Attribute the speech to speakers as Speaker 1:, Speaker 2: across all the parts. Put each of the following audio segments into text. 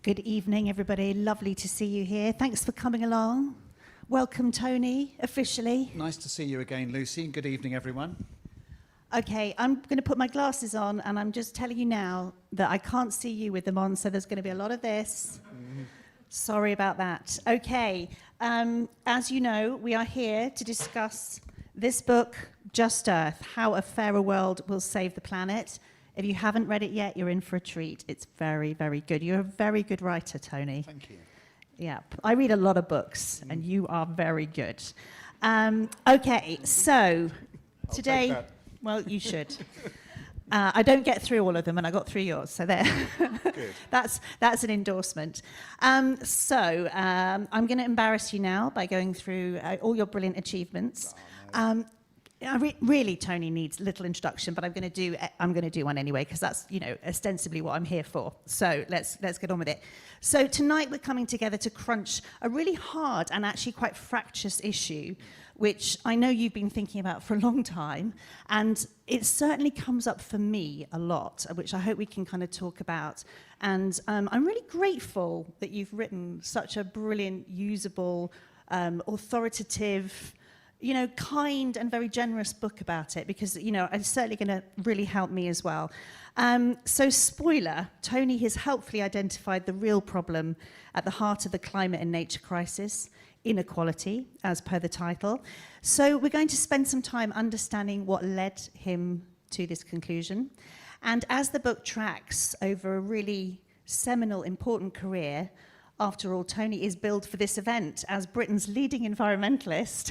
Speaker 1: Good evening, everybody. Lovely to see you here. Thanks for coming along. Welcome, Tony, officially.
Speaker 2: Nice to see you again, Lucy. Good evening, everyone.
Speaker 1: Okay, I'm going to put my glasses on, and I'm just telling you now that I can't see you with them on, so there's going to be a lot of this. Sorry about that. Okay, as you know, we are here to discuss this book, Just Earth, How a Fairer World Will Save the Planet. If you haven't read it yet, you're in for a treat. It's very, very good. You're a very good writer, Tony.
Speaker 2: Thank you.
Speaker 1: Yeah, I read a lot of books, and you are very good. Okay, so today, well, you should. I don't get through all of them, and I got through yours, so there.
Speaker 2: Good.
Speaker 1: That's an endorsement. I'm going to embarrass you now by going through all your brilliant achievements.
Speaker 2: Oh, no.
Speaker 1: Really, Tony needs little introduction, but I'm going to do one anyway, because that's, ostensibly what I'm here for. So let's get on with it. So tonight we're coming together to crunch a really hard and actually quite fractious issue, which I know you've been thinking about for a long time, and it certainly comes up for me a lot, which I hope we can kind of talk about. And I'm really grateful that you've written such a brilliant, usable, authoritative, kind and very generous book about it, because, it's certainly going to really help me as well. So spoiler, Tony has helpfully identified the real problem at the heart of the climate and nature crisis, inequality, as per the title. So we're going to spend some time understanding what led him to this conclusion. And as the book tracks over a really seminal, important career, after all, Tony is billed for this event as Britain's leading environmentalist.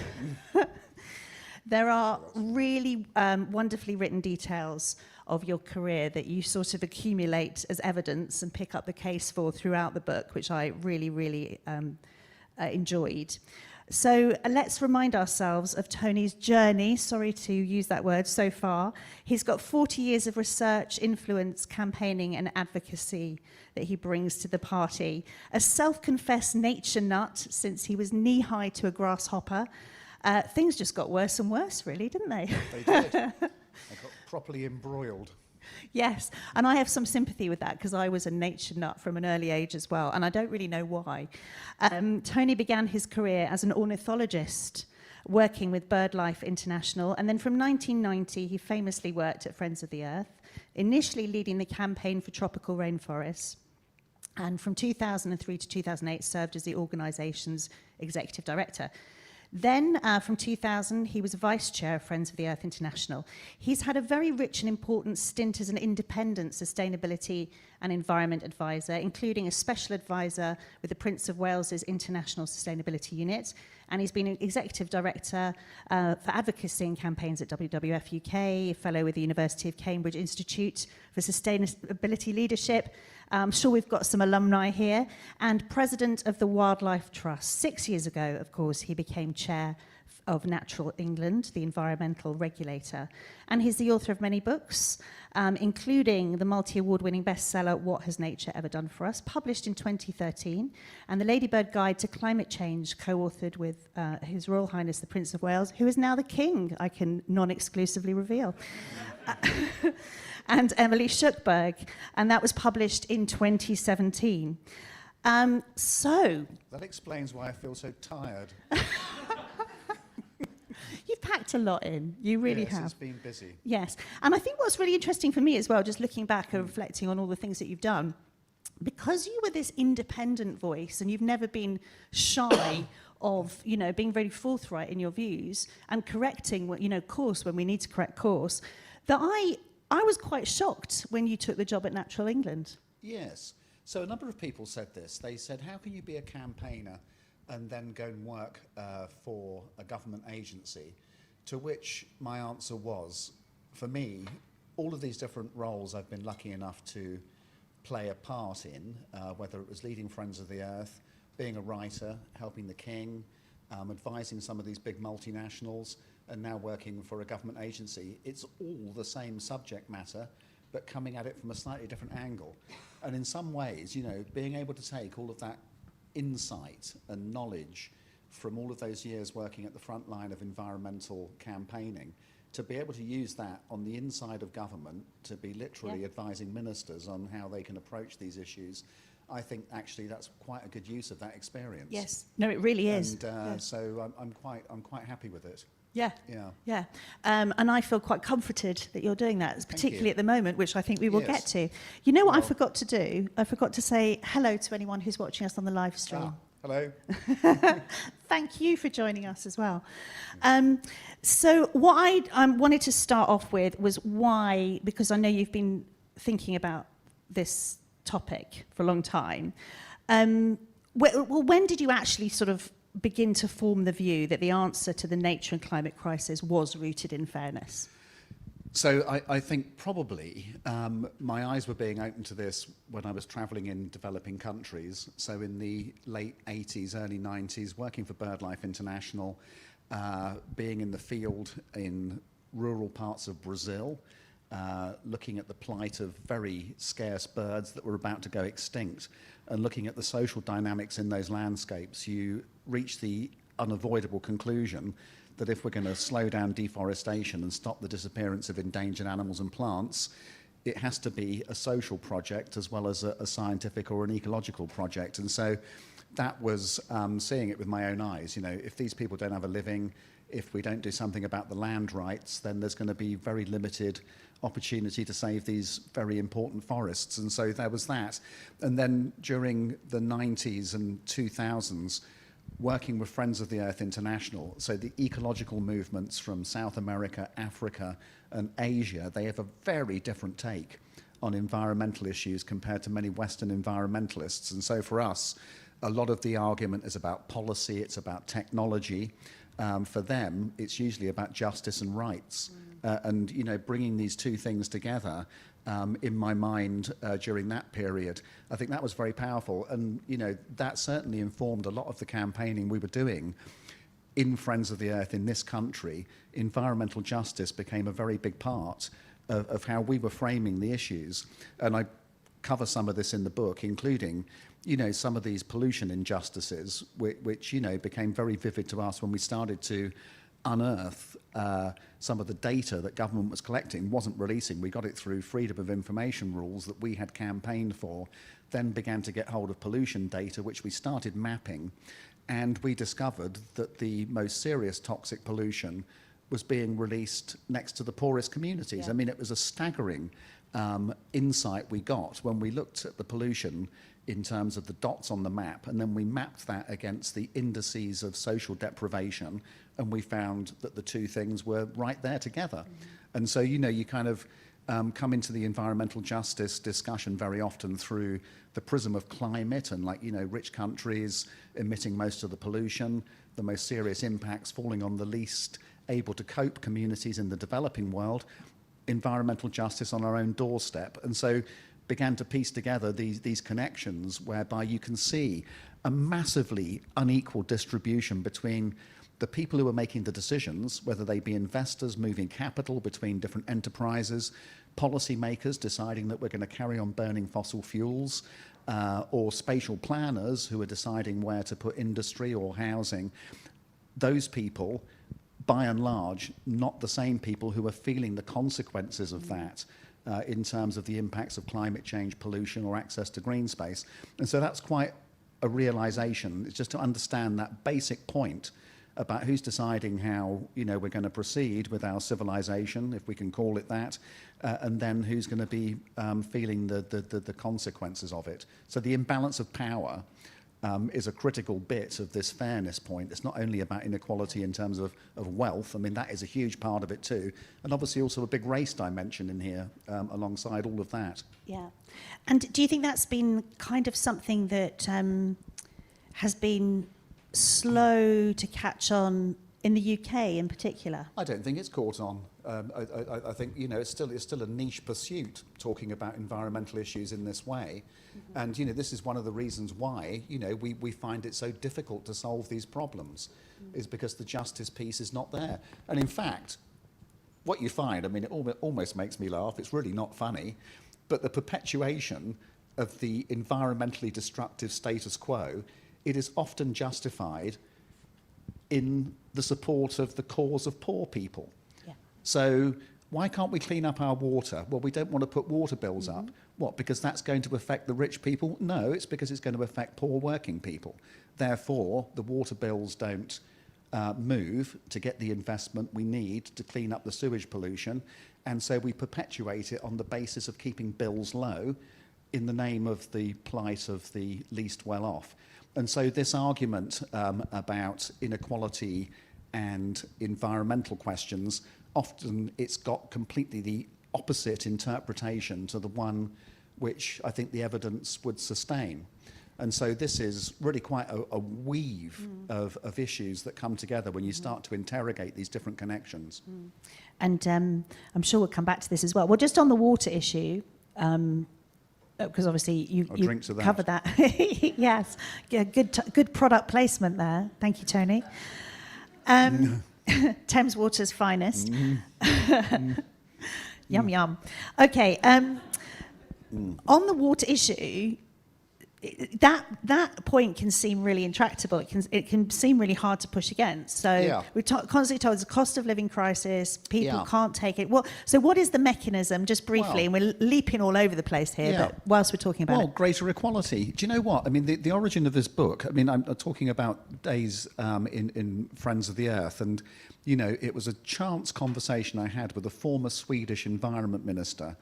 Speaker 1: There are really wonderfully written details of your career that you sort of accumulate as evidence and pick up the case for throughout the book, which I really, really enjoyed. So let's remind ourselves of Tony's journey, sorry to use that word, so far. He's got 40 years of research, influence, campaigning and advocacy that he brings to the party. A self-confessed nature nut since he was knee-high to a grasshopper. Things just got worse and worse, really, didn't they?
Speaker 2: They did. They got properly embroiled.
Speaker 1: Yes, and I have some sympathy with that, because I was a nature nut from an early age as well, and I don't really know why. Tony began his career as an ornithologist, working with BirdLife International, and then from 1990 he famously worked at Friends of the Earth, initially leading the campaign for tropical rainforests, and from 2003 to 2008 served as the organisation's executive director. Then, from 2000, he was vice chair of Friends of the Earth International. He's had a very rich and important stint as an independent sustainability and environment advisor, including a special advisor with the Prince of Wales's International Sustainability Unit. And he's been an executive director for advocacy and campaigns at WWF UK, a fellow with the University of Cambridge Institute for Sustainability Leadership. I'm sure we've got some alumni here, and president of the Wildlife Trust. 6 years ago, of course, he became chair of Natural England, the environmental regulator. And he's the author of many books, including the multi-award-winning bestseller, What Has Nature Ever Done For Us, published in 2013, and the Ladybird Guide to Climate Change, co-authored with His Royal Highness the Prince of Wales, who is now the King, I can non-exclusively reveal. And Emily Schuckberg, and that was published in 2017. So
Speaker 2: That explains why I feel so tired.
Speaker 1: You've packed a lot in. You really have.
Speaker 2: Yes, it's been busy.
Speaker 1: Yes. And I think what's really interesting for me as well, just looking back and reflecting on all the things that you've done, because you were this independent voice and you've never been shy of, being very forthright in your views and correcting, course when we need to correct course, that I was quite shocked when you took the job at Natural England.
Speaker 2: Yes. So a number of people said this. They said, how can you be a campaigner and then go and work for a government agency? To which my answer was, for me, all of these different roles I've been lucky enough to play a part in, whether it was leading Friends of the Earth, being a writer, helping the King, advising some of these big multinationals, and now working for a government agency, it's all the same subject matter, but coming at it from a slightly different angle. And in some ways, being able to take all of that insight and knowledge from all of those years working at the front line of environmental campaigning, to be able to use that on the inside of government, to be literally advising ministers on how they can approach these issues, I think actually that's quite a good use of that experience.
Speaker 1: Yes. No, it really is.
Speaker 2: And
Speaker 1: Yes.
Speaker 2: so I'm quite happy with it.
Speaker 1: Yeah.
Speaker 2: Yeah.
Speaker 1: Yeah. And I feel quite comforted that you're doing that, particularly at the moment, which I think we will get to. You know what I forgot to do? I forgot to say hello to anyone who's watching us on the live stream.
Speaker 2: Hello.
Speaker 1: Thank you for joining us as well. So what I wanted to start off with was why, because I know you've been thinking about this topic for a long time. When did you actually sort of begin to form the view that the answer to the nature and climate crisis was rooted in fairness?
Speaker 2: So I think probably my eyes were being opened to this when I was travelling in developing countries. So in the late 80s, early 90s, working for BirdLife International, being in the field in rural parts of Brazil, looking at the plight of very scarce birds that were about to go extinct, and looking at the social dynamics in those landscapes, you reach the unavoidable conclusion that if we're going to slow down deforestation and stop the disappearance of endangered animals and plants, it has to be a social project as well as a scientific or an ecological project. And so that was seeing it with my own eyes. You know, if these people don't have a living, if we don't do something about the land rights, then there's going to be very limited opportunity to save these very important forests. And so there was that. And then during the 90s and 2000s, working with Friends of the Earth International, so the ecological movements from South America, Africa, and Asia, they have a very different take on environmental issues compared to many Western environmentalists. And so for us, a lot of the argument is about policy, it's about technology. For them, it's usually about justice and rights. And, you know, bringing these two things together, in my mind during that period, I think that was very powerful. And, you know, that certainly informed a lot of the campaigning we were doing in Friends of the Earth in this country. Environmental justice became a very big part of how we were framing the issues. And I cover some of this in the book, including, you know, some of these pollution injustices, which, you know, became very vivid to us when we started to unearth some of the data that government was collecting, wasn't releasing. We got it through freedom of information rules that we had campaigned for, then began to get hold of pollution data, which we started mapping. And we discovered that the most serious toxic pollution was being released next to the poorest communities.
Speaker 1: Yeah.
Speaker 2: I mean, it was a staggering insight we got when we looked at the pollution in terms of the dots on the map, and then we mapped that against the indices of social deprivation, and we found that the two things were right there together. Mm-hmm. And so, you know, you kind of come into the environmental justice discussion very often through the prism of climate and, like, you know, rich countries emitting most of the pollution, the most serious impacts falling on the least able to cope communities in the developing world, environmental justice on our own doorstep. And so began to piece together these connections whereby you can see a massively unequal distribution between the people who are making the decisions, whether they be investors moving capital between different enterprises, policymakers deciding that we're going to carry on burning fossil fuels, or spatial planners who are deciding where to put industry or housing. Those people, by and large, not the same people who are feeling the consequences of that in terms of the impacts of climate change, pollution, or access to green space. And so that's quite a realization. It's just to understand that basic point about who's deciding how, you know, we're going to proceed with our civilization, if we can call it that, and then who's going to be feeling the consequences of it. So the imbalance of power is a critical bit of this fairness point. It's not only about inequality in terms of wealth. I mean, that is a huge part of it too. And obviously also a big race dimension in here alongside all of that.
Speaker 1: Yeah. And do you think that's been kind of something that has been slow to catch on in the UK in particular?
Speaker 2: I don't think it's caught on. I think, you know, it's still a niche pursuit talking about environmental issues in this way. Mm-hmm. And, you know, this is one of the reasons why, you know, we find it so difficult to solve these problems, is because the justice piece is not there. And in fact, what you find, I mean, it almost makes me laugh, it's really not funny, but the perpetuation of the environmentally destructive status quo, it is often justified in the support of the cause of poor people. Yeah. So Why can't we clean up our water? Well, we don't want to put water bills up. What, because that's going to affect the rich people? No, it's because it's going to affect poor working people. Therefore, the water bills don't move to get the investment we need to clean up the sewage pollution, and so we perpetuate it on the basis of keeping bills low in the name of the plight of the least well off. And so this argument about inequality and environmental questions, often it's got completely the opposite interpretation to the one which I think the evidence would sustain. And so this is really quite a weave of issues that come together when you start to interrogate these different connections.
Speaker 1: And I'm sure we'll come back to this as well. Well, just on the water issue, because obviously you covered that. Yes, yeah, good product placement there. Thank you, Tony. Thames Water's finest. Yum, yum. Okay, on the water issue, that point can seem really intractable. It can seem really hard to push against. So we're constantly told there's a cost of living crisis. People can't take it. So what is the mechanism, just briefly? And we're leaping all over the place here, but whilst we're talking about it.
Speaker 2: Greater equality. Do you know what? I mean, the origin of this book, I mean, I'm talking about days in Friends of the Earth, and, you know, it was a chance conversation I had with a former Swedish environment minister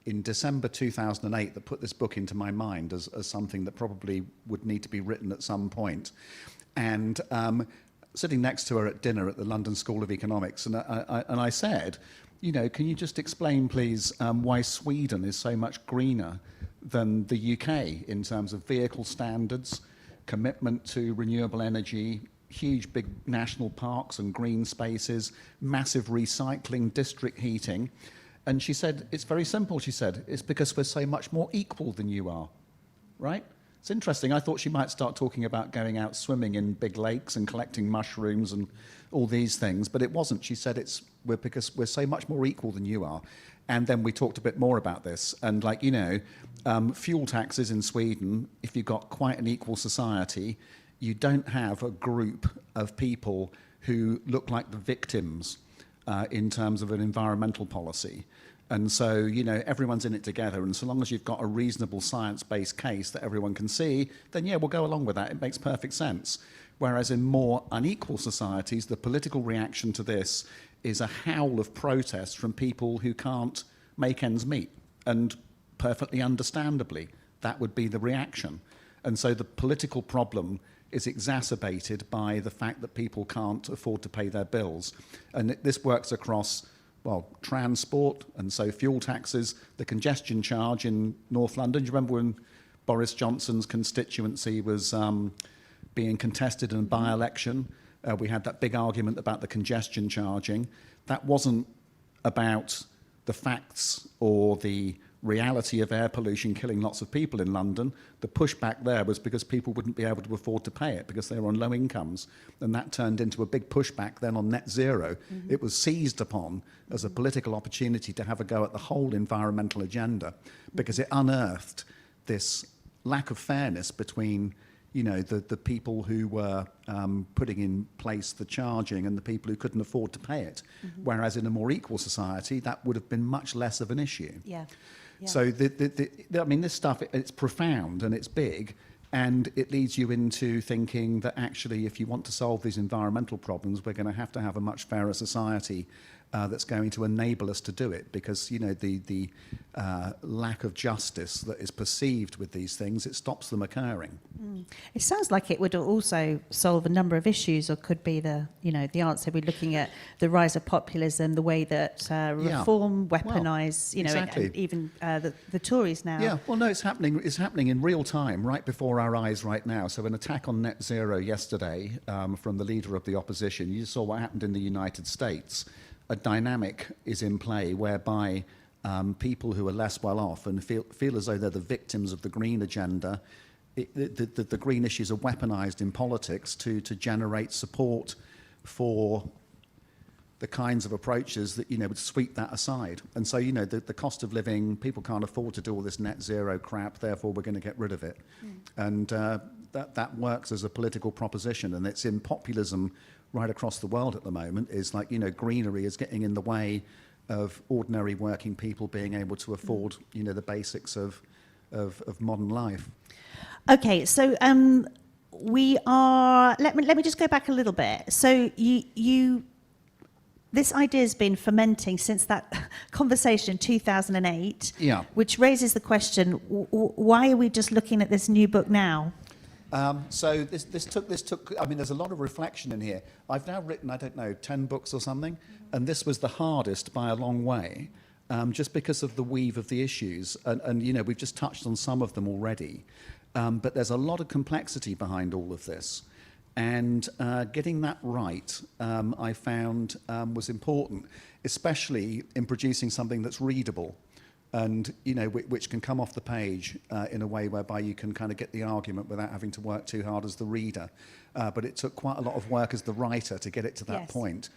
Speaker 2: in December 2008 that put this book into my mind as something that probably would need to be written at some point. And sitting next to her at dinner at the London School of Economics, and I said, you know, can you just explain, please, why Sweden is so much greener than the UK in terms of vehicle standards, commitment to renewable energy, huge big national parks and green spaces, massive recycling, district heating. And she said, it's very simple, she said, it's because we're so much more equal than you are, right? It's interesting. I thought she might start talking about going out swimming in big lakes and collecting mushrooms and all these things, but it wasn't. She said because we're so much more equal than you are. And then we talked a bit more about this. And like, you know, fuel taxes in Sweden, if you've got quite an equal society, you don't have a group of people who look like the victims in terms of an environmental policy. And so, you know, everyone's in it together, and so long as you've got a reasonable science-based case that everyone can see, then yeah, we'll go along with that. It makes perfect sense. Whereas in more unequal societies, the political reaction to this is a howl of protest from people who can't make ends meet. And perfectly understandably, that would be the reaction. And so the political problem is exacerbated by the fact that people can't afford to pay their bills. And this works across, well, transport, and so fuel taxes, the congestion charge in North London. Do you remember when Boris Johnson's constituency was being contested in a by-election? We had that big argument about the congestion charging. That wasn't about the facts or the reality of air pollution killing lots of people in London. The pushback there was because people wouldn't be able to afford to pay it because they were on low incomes. And that turned into a big pushback then on net zero. It was seized upon as a political opportunity to have a go at the whole environmental agenda because it unearthed this lack of fairness between, you know, the people who were putting in place the charging and the people who couldn't afford to pay it. Whereas in a more equal society, that would have been much less of an issue.
Speaker 1: Yeah.
Speaker 2: So, I mean, this stuff, it's profound and it's big, and it leads you into thinking that actually if you want to solve these environmental problems, we're going to have a much fairer society that's going to enable us to do it, because, you know, the lack of justice that is perceived with these things, it stops them occurring.
Speaker 1: It sounds like it would also solve a number of issues, or could be the answer. We're looking at the rise of populism, the way that reform weaponise,
Speaker 2: exactly.
Speaker 1: and even the Tories now.
Speaker 2: Yeah, well, no, it's happening in real time, right before our eyes right now. So an attack on net zero yesterday from the leader of the opposition. You saw what happened in the United States. A dynamic is in play whereby people who are less well off and feel as though they're the victims of the green agenda, the green issues are weaponized in politics to generate support for the kinds of approaches that, you know, would sweep that aside. And so, you know, the cost of living, people can't afford to do all this net zero crap, therefore we're going to get rid of it. And that works as a political proposition, and it's in populism right across the world at the moment. Is like, you know, greenery is getting in the way of ordinary working people being able to afford, you know, the basics of modern life.
Speaker 1: Okay, so we are. Let me just go back a little bit. So you this idea has been fermenting since that conversation in 2008.
Speaker 2: Yeah.
Speaker 1: Which raises the question: why are we just looking at this new book now?
Speaker 2: So this took. I mean, there's a lot of reflection in here. I've now written, I don't know, 10 books or something, and this was the hardest by a long way, just because of the weave of the issues. And you know, we've just touched on some of them already, but there's a lot of complexity behind all of this, and getting that right, I found was important, especially in producing something that's readable. And, you know, which can come off the page in a way whereby you can kind of get the argument without having to work too hard as the reader. But it took quite a lot of work as the writer to get it to that point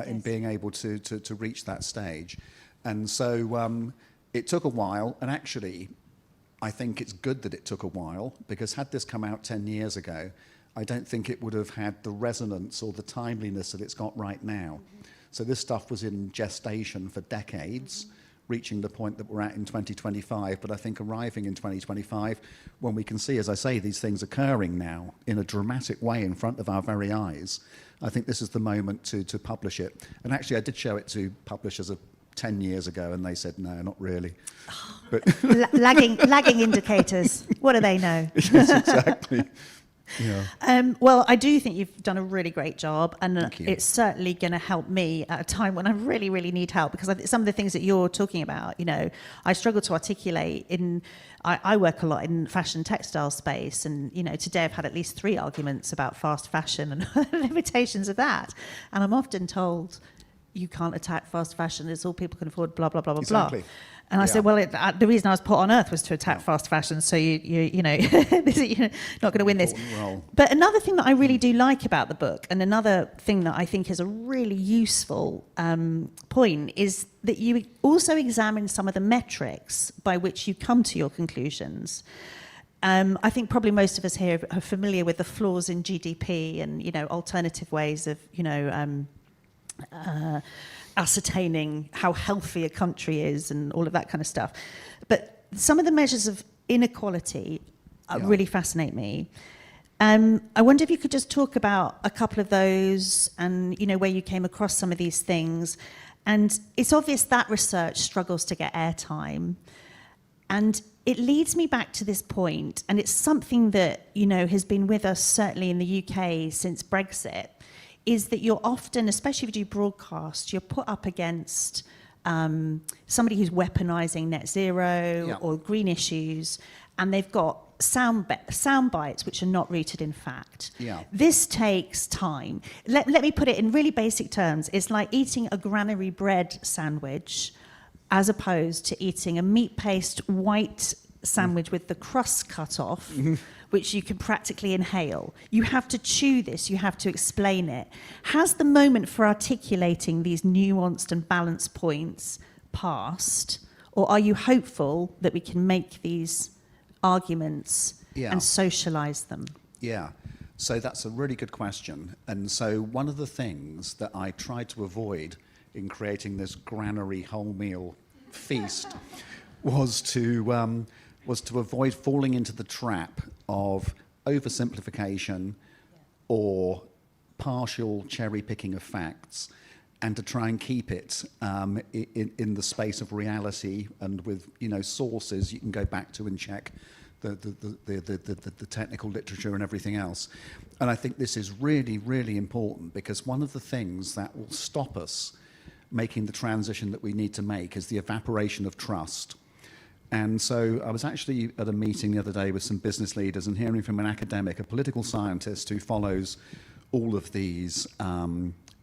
Speaker 2: in being able to reach that stage. And so it took a while, and actually I think it's good that it took a while, because had this come out 10 years ago, I don't think it would have had the resonance or the timeliness that it's got right now. So this stuff was in gestation for decades, reaching the point that we're at in 2025, but I think arriving in 2025, when we can see, as I say, these things occurring now in a dramatic way in front of our very eyes, I think this is the moment to publish it. And actually, I did show it to publishers 10 years ago, and they said, no, not really. But
Speaker 1: lagging indicators. What do they know?
Speaker 2: Yes, exactly. Yeah.
Speaker 1: Well, I do think you've done a really great job, and
Speaker 2: it's
Speaker 1: certainly going to help me at a time when I really, really need help, because some of the things that you're talking about, you know, I struggle to articulate I work a lot in fashion textile space, and, you know, today I've had at least 3 arguments about fast fashion and limitations of that. And I'm often told, you can't attack fast fashion, it's all people can afford, blah, blah, blah, blah,
Speaker 2: exactly.
Speaker 1: blah. And I said, well, the reason I was put on earth was to attack fast fashion, so you know, you're not going to win this.
Speaker 2: Role.
Speaker 1: But another thing that I really do like about the book, and another thing that I think is a really useful point, is that you also examine some of the metrics by which you come to your conclusions. I think probably most of us here are familiar with the flaws in GDP and, you know, alternative ways of, you know, ascertaining how healthy a country is and all of that kind of stuff. But some of the measures of inequality really fascinate me. I wonder if you could just talk about a couple of those and, you know, where you came across some of these things. And it's obvious that research struggles to get airtime. And it leads me back to this point, and it's something that, you know, has been with us certainly in the UK since Brexit, is that you're often, especially if you do broadcast, you're put up against somebody who's weaponizing net zero or green issues, and they've got sound bites which are not rooted in fact. This takes time. Let me put it in really basic terms. It's like eating a granary bread sandwich as opposed to eating a meat paste white sandwich with the crust cut off, which you can practically inhale. You have to chew this, you have to explain it. Has the moment for articulating these nuanced and balanced points passed, or are you hopeful that we can make these arguments and socialise them?
Speaker 2: Yeah, so that's a really good question. And so one of the things that I tried to avoid in creating this granary wholemeal feast was to avoid falling into the trap of oversimplification or partial cherry-picking of facts, and to try and keep it in the space of reality and with, you know, sources you can go back to and check the technical literature and everything else. And I think this is really, really important, because one of the things that will stop us making the transition that we need to make is the evaporation of trust. And so I was actually at a meeting the other day with some business leaders and hearing from an academic, a political scientist who follows all of these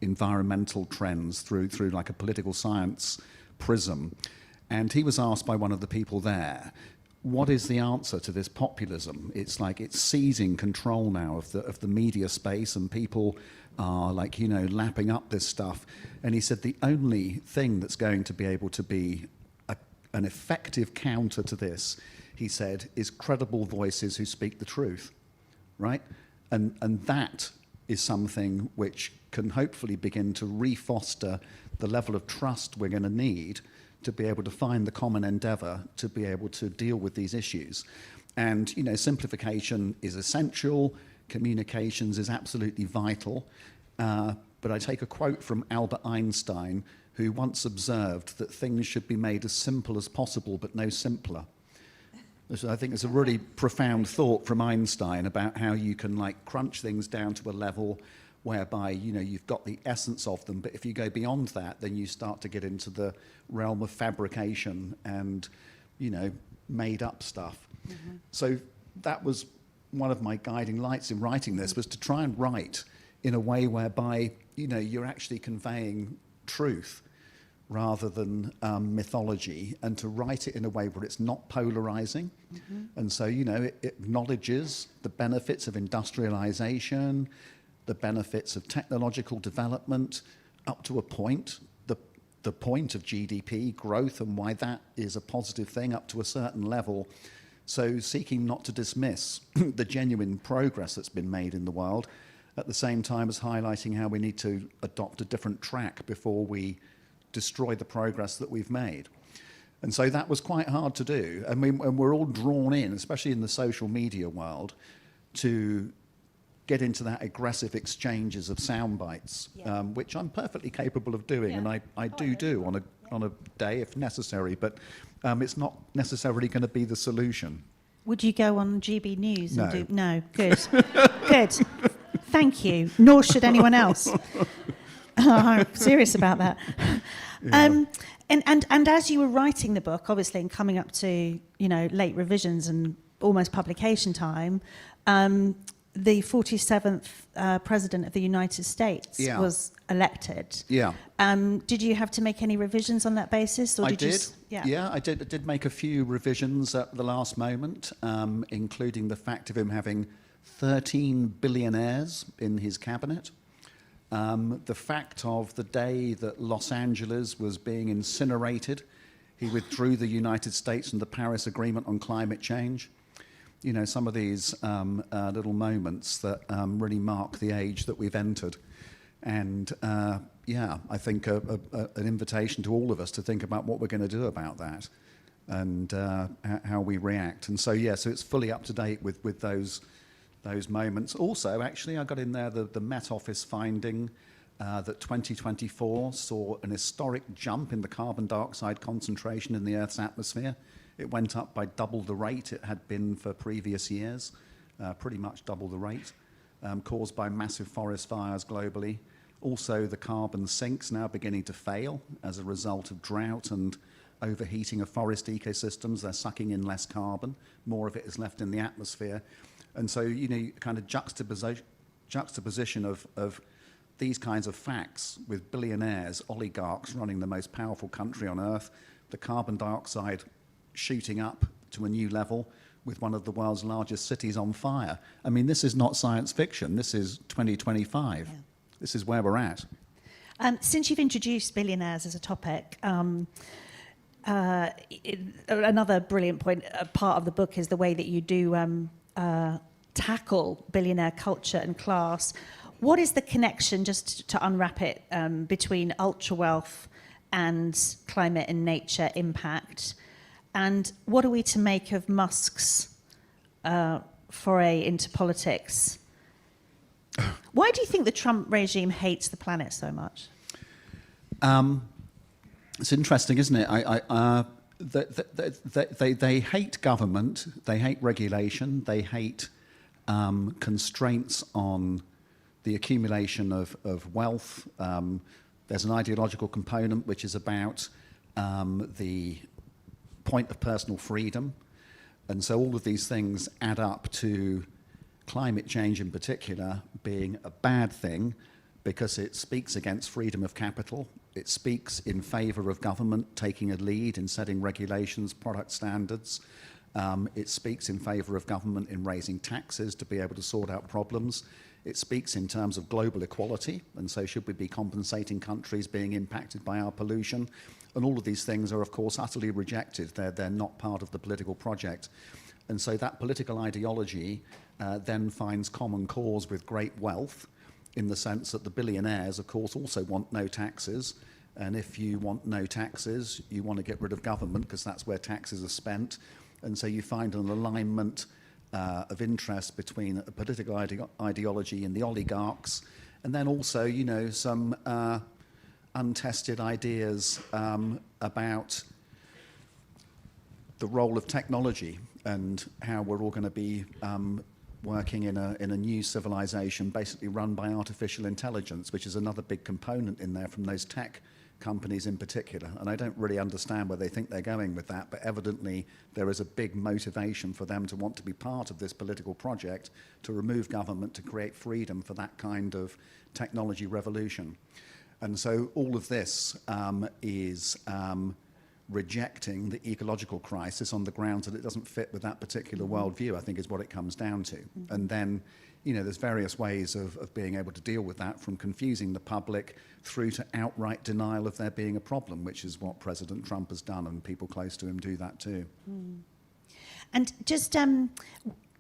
Speaker 2: environmental trends through like a political science prism. And he was asked by one of the people there, what is the answer to this populism? It's like it's seizing control now of the media space, and people are, like, you know, lapping up this stuff. And he said the only thing that's going to be able to be an effective counter to this, he said, is credible voices who speak the truth, right? And that is something which can hopefully begin to refoster the level of trust we're going to need to be able to find the common endeavour to be able to deal with these issues. And, you know, simplification is essential, communications is absolutely vital, but I take a quote from Albert Einstein, who once observed that things should be made as simple as possible, but no simpler. So I think it's a really profound thought from Einstein about how you can like crunch things down to a level whereby, you know, you've got the essence of them, but if you go beyond that, then you start to get into the realm of fabrication and, you know, made up stuff. Mm-hmm. So that was one of my guiding lights in writing this, was to try and write in a way whereby, you know, you're actually conveying truth rather than mythology, and to write it in a way where it's not polarizing. Mm-hmm. And so, you know, it acknowledges the benefits of industrialization, the benefits of technological development, up to a point, the point of GDP growth and why that is a positive thing up to a certain level. So seeking not to dismiss the genuine progress that's been made in the world, at the same time as highlighting how we need to adopt a different track before we destroy the progress that we've made. And so that was quite hard to do. I mean, and we're all drawn in, especially in the social media world, to get into that aggressive exchanges of sound bites, yeah. Which I'm perfectly capable of doing, yeah. And I do on a day if necessary, but it's not necessarily going to be the solution.
Speaker 1: Would you go on GB News and
Speaker 2: No.
Speaker 1: do? No, good. Good. Thank you. Nor should anyone else. I'm serious about that. Yeah. And as you were writing the book, obviously, and coming up to, you know, late revisions and almost publication time, the 47th President of the United States
Speaker 2: yeah.
Speaker 1: was elected.
Speaker 2: Yeah.
Speaker 1: Did you have to make any revisions on that basis? Or
Speaker 2: I
Speaker 1: did.
Speaker 2: I did make a few revisions at the last moment, including the fact of him having 13 billionaires in his cabinet. The fact of the day that Los Angeles was being incinerated, he withdrew the United States from the Paris Agreement on climate change. You know, some of these little moments that really mark the age that we've entered. And I think an invitation to all of us to think about what we're going to do about that and how we react. And so, so it's fully up to date with those moments. Also, actually, I got in there the Met Office finding that 2024 saw an historic jump in the carbon dioxide concentration in the Earth's atmosphere. It went up by double the rate it had been for previous years, pretty much double the rate, caused by massive forest fires globally. Also, the carbon sinks now beginning to fail as a result of drought and overheating of forest ecosystems. They're sucking in less carbon. More of it is left in the atmosphere. And so, you know, kind of juxtaposition of these kinds of facts with billionaires, oligarchs running the most powerful country on Earth, the carbon dioxide shooting up to a new level with one of the world's largest cities on fire. I mean, this is not science fiction. This is 2025. Yeah. This is where we're at.
Speaker 1: Since you've introduced billionaires as a topic, another brilliant point, part of the book is the way that you do tackle billionaire culture and class. What is the connection, just to unwrap it, between ultra wealth and climate and nature impact? And what are we to make of Musk's foray into politics? Why do you think the Trump regime hates the planet so much?
Speaker 2: It's interesting, isn't it? They hate government, they hate regulation, they hate constraints on the accumulation of wealth. There's an ideological component which is about the point of personal freedom. And so all of these things add up to climate change in particular being a bad thing because it speaks against freedom of capital. It speaks in favor of government taking a lead in setting regulations, product standards. It speaks in favor of government in raising taxes to be able to sort out problems. It speaks in terms of global equality, and so should we be compensating countries being impacted by our pollution? And all of these things are, of course, utterly rejected. They're not part of the political project. And so that political ideology then finds common cause with great wealth, in the sense that the billionaires, of course, also want no taxes. And if you want no taxes, you want to get rid of government because that's where taxes are spent. And so you find an alignment of interest between a political ideology and the oligarchs, and then also, you know, some untested ideas about the role of technology and how we're all going to be working in a new civilization basically run by artificial intelligence, which is another big component in there from those tech companies in particular. And I don't really understand where they think they're going with that, but evidently there is a big motivation for them to want to be part of this political project to remove government, to create freedom for that kind of technology revolution. And so all of this is rejecting the ecological crisis on the grounds that it doesn't fit with that particular worldview, I think is what it comes down to. And then, you know, there's various ways of being able to deal with that, from confusing the public through to outright denial of there being a problem, which is what President Trump has done, and people close to him do that too.
Speaker 1: And just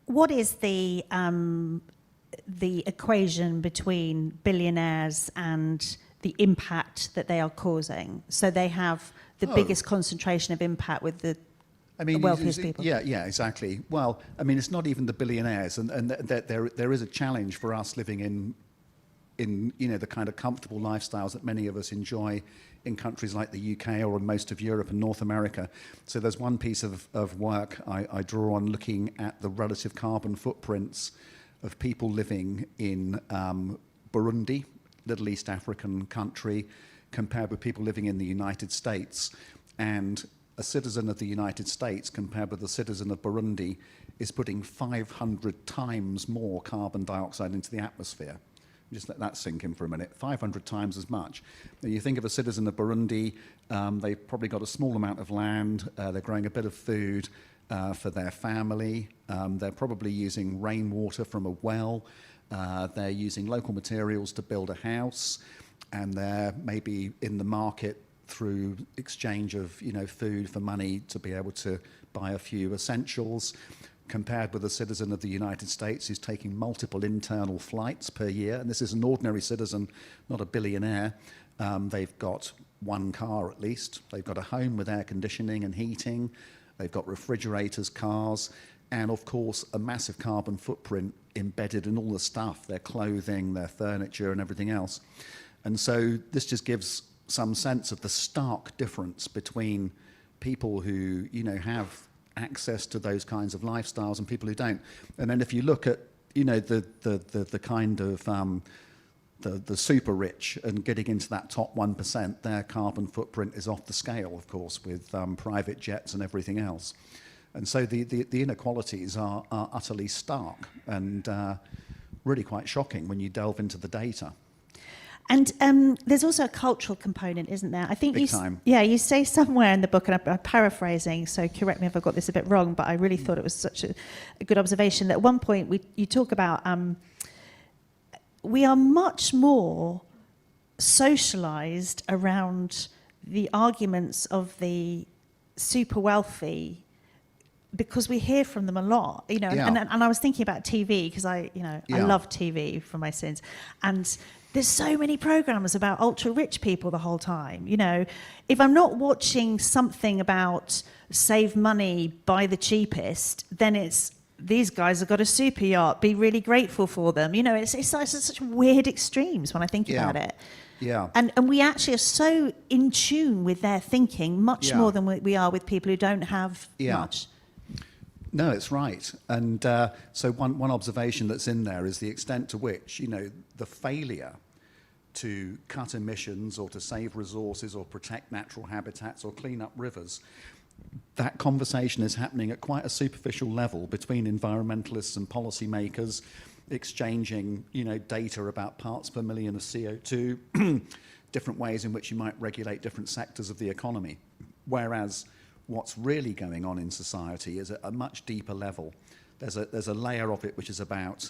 Speaker 1: what is the equation between billionaires and the impact that they are causing? So they have the biggest concentration of impact with the wealthiest people.
Speaker 2: Yeah, exactly. Well, I mean, it's not even the billionaires, and there is a challenge for us living in you know, the kind of comfortable lifestyles that many of us enjoy in countries like the UK or in most of Europe and North America. So there's one piece of work I draw on looking at the relative carbon footprints of people living in Burundi, Middle East African country, compared with people living in the United States. And a citizen of the United States compared with a citizen of Burundi is putting 500 times more carbon dioxide into the atmosphere. Just let that sink in for a minute. 500 times as much. Now, you think of a citizen of Burundi, they've probably got a small amount of land, they're growing a bit of food for their family, they're probably using rainwater from a well, they're using local materials to build a house, and they're maybe in the market through exchange of, you know, food for money to be able to buy a few essentials, compared with a citizen of the United States who's taking multiple internal flights per year. And this is an ordinary citizen, not a billionaire. They've got one car at least. They've got a home with air conditioning and heating. They've got refrigerators, cars, and of course a massive carbon footprint embedded in all the stuff, their clothing, their furniture and everything else. And so this just gives some sense of the stark difference between people who, you know, have access to those kinds of lifestyles and people who don't. And then if you look at, you know, the kind of the super rich and getting into that top 1%, their carbon footprint is off the scale, of course, with private jets and everything else. And so the inequalities are utterly stark and really quite shocking when you delve into the data.
Speaker 1: And there's also a cultural component, isn't there? I think
Speaker 2: Big time.
Speaker 1: Yeah, you say somewhere in the book, and I'm paraphrasing, so correct me if I got this a bit wrong, but I really thought it was such a good observation that at one point you talk about we are much more socialized around the arguments of the super wealthy because we hear from them a lot, you know.
Speaker 2: Yeah.
Speaker 1: And I was thinking about TV because I love TV for my sins, and there's so many programs about ultra rich people the whole time. You know, if I'm not watching something about save money, buy the cheapest, then it's these guys have got a super yacht, be really grateful for them. You know, it's such weird extremes when I think about it.
Speaker 2: Yeah.
Speaker 1: And we actually are so in tune with their thinking much more than we are with people who don't have much.
Speaker 2: No, it's right. And so one observation that's in there is the extent to which, you know, the failure to cut emissions or to save resources or protect natural habitats or clean up rivers, that conversation is happening at quite a superficial level between environmentalists and policymakers, exchanging, you know, data about parts per million of CO2, different ways in which you might regulate different sectors of the economy. Whereas what's really going on in society is at a much deeper level. There's a layer of it which is about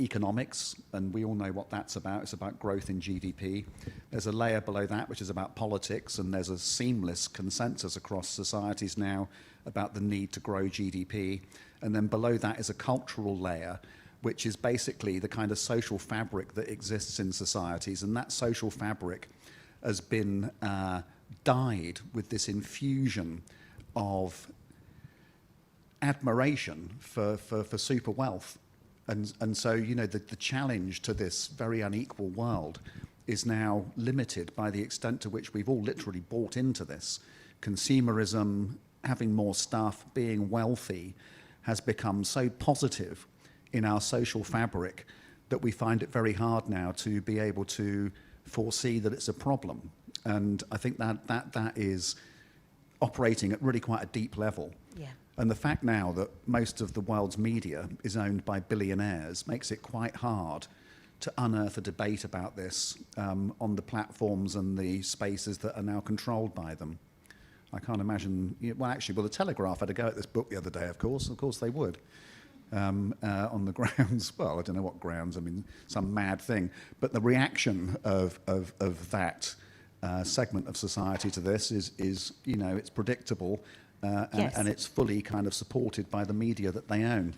Speaker 2: economics, and we all know what that's about. It's about growth in GDP. There's a layer below that which is about politics, and there's a seamless consensus across societies now about the need to grow GDP. And then below that is a cultural layer, which is basically the kind of social fabric that exists in societies, and that social fabric has been dyed with this infusion of admiration for super wealth. And so, you know, the challenge to this very unequal world is now limited by the extent to which we've all literally bought into this. Consumerism, having more stuff, being wealthy has become so positive in our social fabric that we find it very hard now to be able to foresee that it's a problem. And I think that is operating at really quite a deep level.
Speaker 1: Yeah.
Speaker 2: And the fact now that most of the world's media is owned by billionaires makes it quite hard to unearth a debate about this on the platforms and the spaces that are now controlled by them. I can't imagine, well, the Telegraph had a go at this book the other day, of course they would. On the grounds, well, I don't know what grounds, I mean, some mad thing. But the reaction of that segment of society to this is you know, it's predictable.
Speaker 1: Yes.
Speaker 2: And it's fully kind of supported by the media that they own.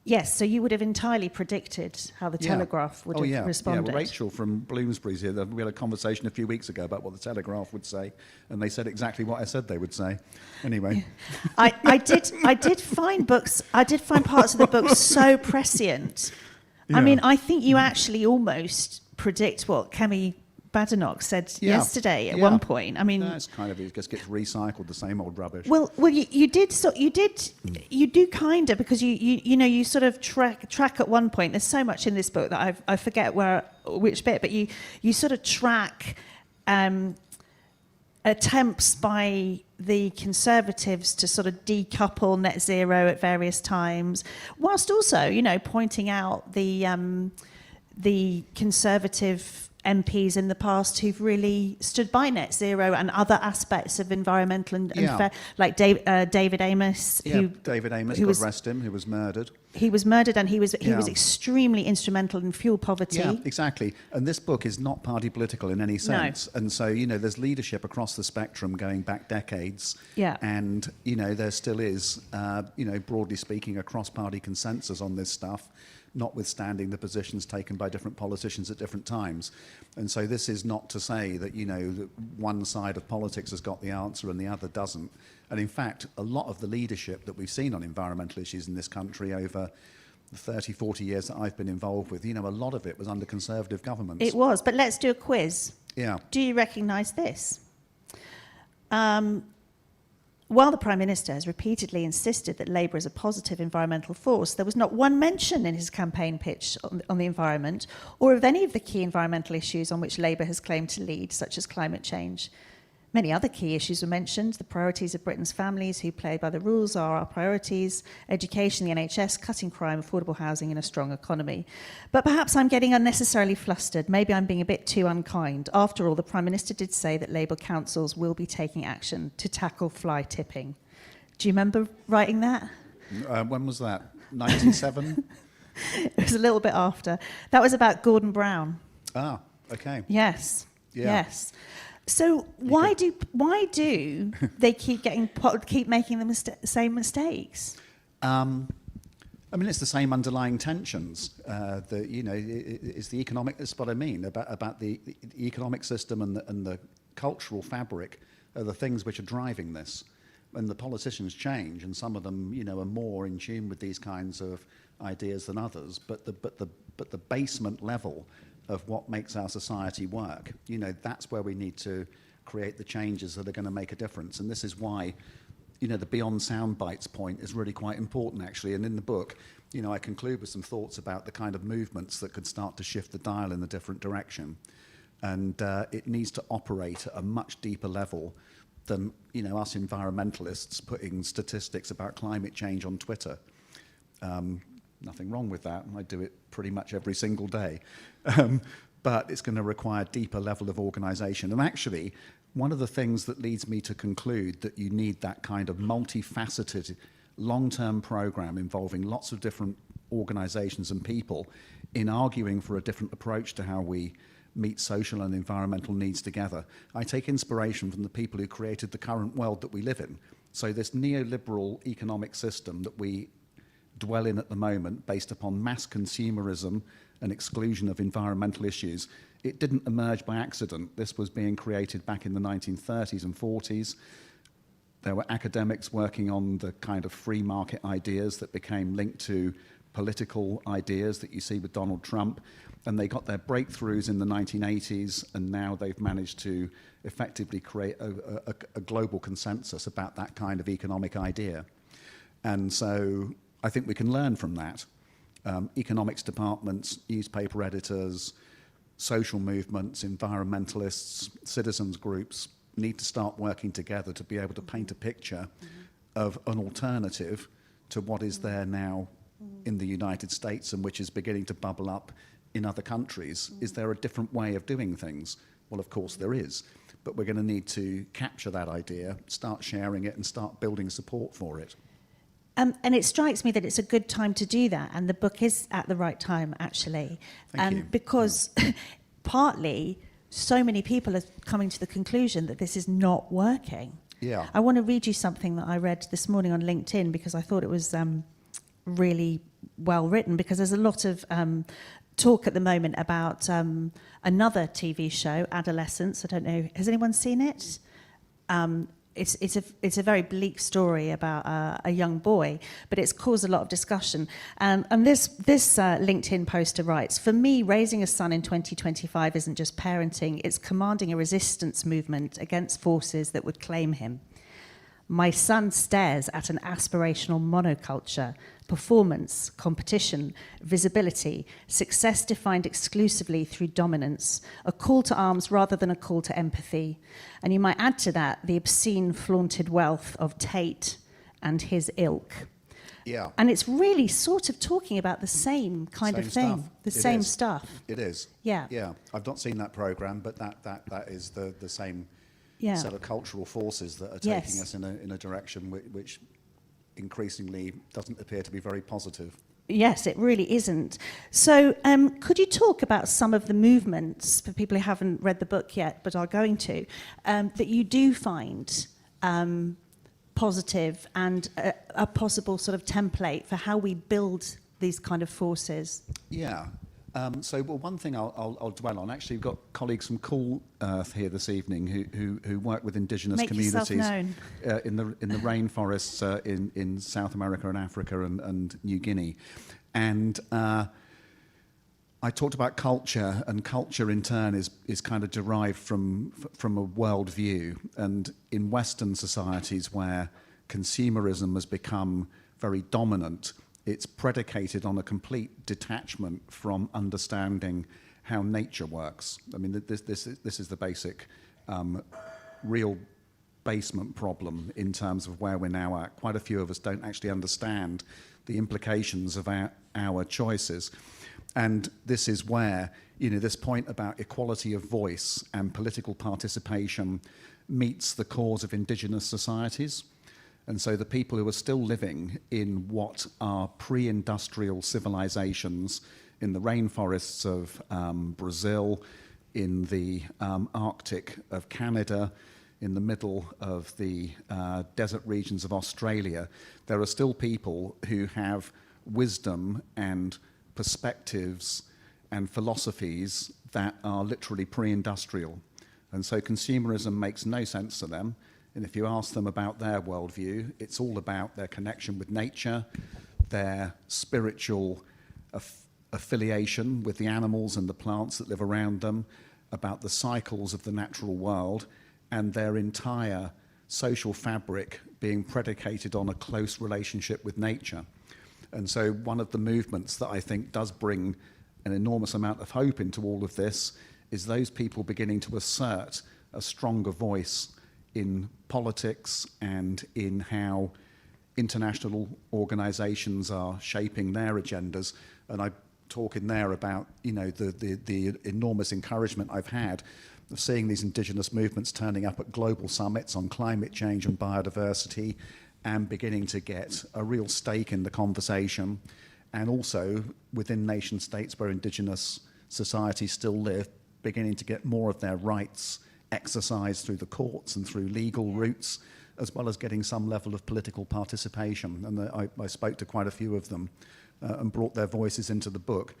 Speaker 1: Yes, so you would have entirely predicted how the Telegraph would have responded.
Speaker 2: Yeah, well, Rachel from Bloomsbury's here, we had a conversation a few weeks ago about what the Telegraph would say, and they said exactly what I said they would say. Anyway.
Speaker 1: I did find parts of the book so prescient.
Speaker 2: Yeah.
Speaker 1: I mean, I think you actually almost predict what Kemi Badenoch said yesterday at one point. I mean,
Speaker 2: that's kind of, it just gets recycled, the same old rubbish.
Speaker 1: Well, you do kind of, because you know, you sort of track at one point. There's so much in this book that I forget which bit, but you sort of track attempts by the Conservatives to sort of decouple net zero at various times, whilst also, you know, pointing out the Conservative MPs in the past who've really stood by net zero and other aspects of environmental and fair, like David Amos.
Speaker 2: David Amos, God rest him, who was murdered. He was murdered,
Speaker 1: and he was extremely instrumental in fuel poverty.
Speaker 2: Yeah, exactly. And this book is not party political in any sense. No. And so, you know, there's leadership across the spectrum going back decades.
Speaker 1: Yeah.
Speaker 2: And, you know, there still is, you know, broadly speaking, a cross-party consensus on this stuff, notwithstanding the positions taken by different politicians at different times. And so this is not to say that, you know, that one side of politics has got the answer and the other doesn't. And in fact, a lot of the leadership that we've seen on environmental issues in this country over the 30, 40 years that I've been involved with, you know, a lot of it was under Conservative governments.
Speaker 1: It was, but let's do a quiz.
Speaker 2: Yeah.
Speaker 1: Do you recognise this? While the Prime Minister has repeatedly insisted that Labour is a positive environmental force, there was not one mention in his campaign pitch on the environment or of any of the key environmental issues on which Labour has claimed to lead, such as climate change. Many other key issues were mentioned. The priorities of Britain's families who play by the rules are our priorities: education, the NHS, cutting crime, affordable housing and a strong economy. But perhaps I'm getting unnecessarily flustered. Maybe I'm being a bit too unkind. After all, the Prime Minister did say that Labour councils will be taking action to tackle fly tipping. Do you remember writing that?
Speaker 2: When was that? 97?
Speaker 1: It was a little bit after. That was about Gordon Brown.
Speaker 2: Ah, okay.
Speaker 1: Yes.
Speaker 2: Yeah.
Speaker 1: Yes. So why do they keep making the same mistakes?
Speaker 2: I mean, it's the same underlying tensions. You know, it's the economic. That's what I mean about the economic system and the cultural fabric are the things which are driving this. And the politicians change, and some of them, you know, are more in tune with these kinds of ideas than others. But the basement level of what makes our society work, you know, that's where we need to create the changes that are going to make a difference. And this is why, you know, the beyond sound bites point is really quite important, actually. And in the book, you know, I conclude with some thoughts about the kind of movements that could start to shift the dial in a different direction. And it needs to operate at a much deeper level than, you know, us environmentalists putting statistics about climate change on Twitter. Nothing wrong with that. I do it pretty much every single day. But it's going to require a deeper level of organisation. And actually, one of the things that leads me to conclude that you need that kind of multifaceted, long-term programme involving lots of different organisations and people in arguing for a different approach to how we meet social and environmental needs together. I take inspiration from the people who created the current world that we live in. So this neoliberal economic system that we dwell in at the moment, based upon mass consumerism and exclusion of environmental issues, it didn't emerge by accident. This was being created back in the 1930s and 40s. There were academics working on the kind of free market ideas that became linked to political ideas that you see with Donald Trump, and they got their breakthroughs in the 1980s, and now they've managed to effectively create a global consensus about that kind of economic idea. And so I think we can learn from that. Economics departments, newspaper editors, social movements, environmentalists, citizens groups need to start working together to be able to paint a picture of an alternative to what is there now in the United States and which is beginning to bubble up in other countries. Is there a different way of doing things? Well, of course there is, but we're going to need to capture that idea, start sharing it, and start building support for it.
Speaker 1: And it strikes me that it's a good time to do that, and the book is at the right time, actually.
Speaker 2: Thank you.
Speaker 1: Because partly, so many people are coming to the conclusion that this is not working.
Speaker 2: Yeah.
Speaker 1: I want to read you something that I read this morning on LinkedIn because I thought it was really well written, because there's a lot of talk at the moment about another TV show, Adolescence. I don't know, has anyone seen it? It's a very bleak story about a young boy, but it's caused a lot of discussion. And this LinkedIn poster writes, "For me, raising a son in 2025 isn't just parenting, it's commanding a resistance movement against forces that would claim him. My son stares at an aspirational monoculture, performance, competition, visibility, success defined exclusively through dominance, a call to arms rather than a call to empathy. And you might add to that the obscene flaunted wealth of Tate and his ilk."
Speaker 2: Yeah.
Speaker 1: And it's really sort of talking about the same kind of thing, the same stuff.
Speaker 2: It is.
Speaker 1: Yeah.
Speaker 2: Yeah. I've not seen that program, but that is the same set of cultural forces that are taking us in a direction which increasingly doesn't appear to be very positive.
Speaker 1: Yes, it really isn't. So could you talk about some of the movements, for people who haven't read the book yet but are going to, that you do find positive and a possible sort of template for how we build these kind of forces?
Speaker 2: Yeah. One thing I'll dwell on. Actually, we've got colleagues from Cool Earth here this evening who work with indigenous communities
Speaker 1: known.
Speaker 2: in the rainforests in South America and Africa and New Guinea. And I talked about culture, and culture in turn is kind of derived from a worldview. And in Western societies where consumerism has become very dominant, it's predicated on a complete detachment from understanding how nature works. I mean, this is the basic real basement problem in terms of where we're now at. Quite a few of us don't actually understand the implications of our choices. And this is where, this point about equality of voice and political participation meets the cause of indigenous societies. And so the people who are still living in what are pre-industrial civilizations in the rainforests of Brazil, in the Arctic of Canada, in the middle of the desert regions of Australia, there are still people who have wisdom and perspectives and philosophies that are literally pre-industrial. And so consumerism makes no sense to them. And if you ask them about their worldview, it's all about their connection with nature, their spiritual affiliation with the animals and the plants that live around them, about the cycles of the natural world, and their entire social fabric being predicated on a close relationship with nature. And so one of the movements that I think does bring an enormous amount of hope into all of this is those people beginning to assert a stronger voice in politics and in how international organizations are shaping their agendas. And I talk in there about, the enormous encouragement I've had of seeing these indigenous movements turning up at global summits on climate change and biodiversity and beginning to get a real stake in the conversation, and also within nation states where indigenous societies still live, beginning to get more of their rights exercised through the courts and through legal routes, as well as getting some level of political participation. And I spoke to quite a few of them and brought their voices into the book.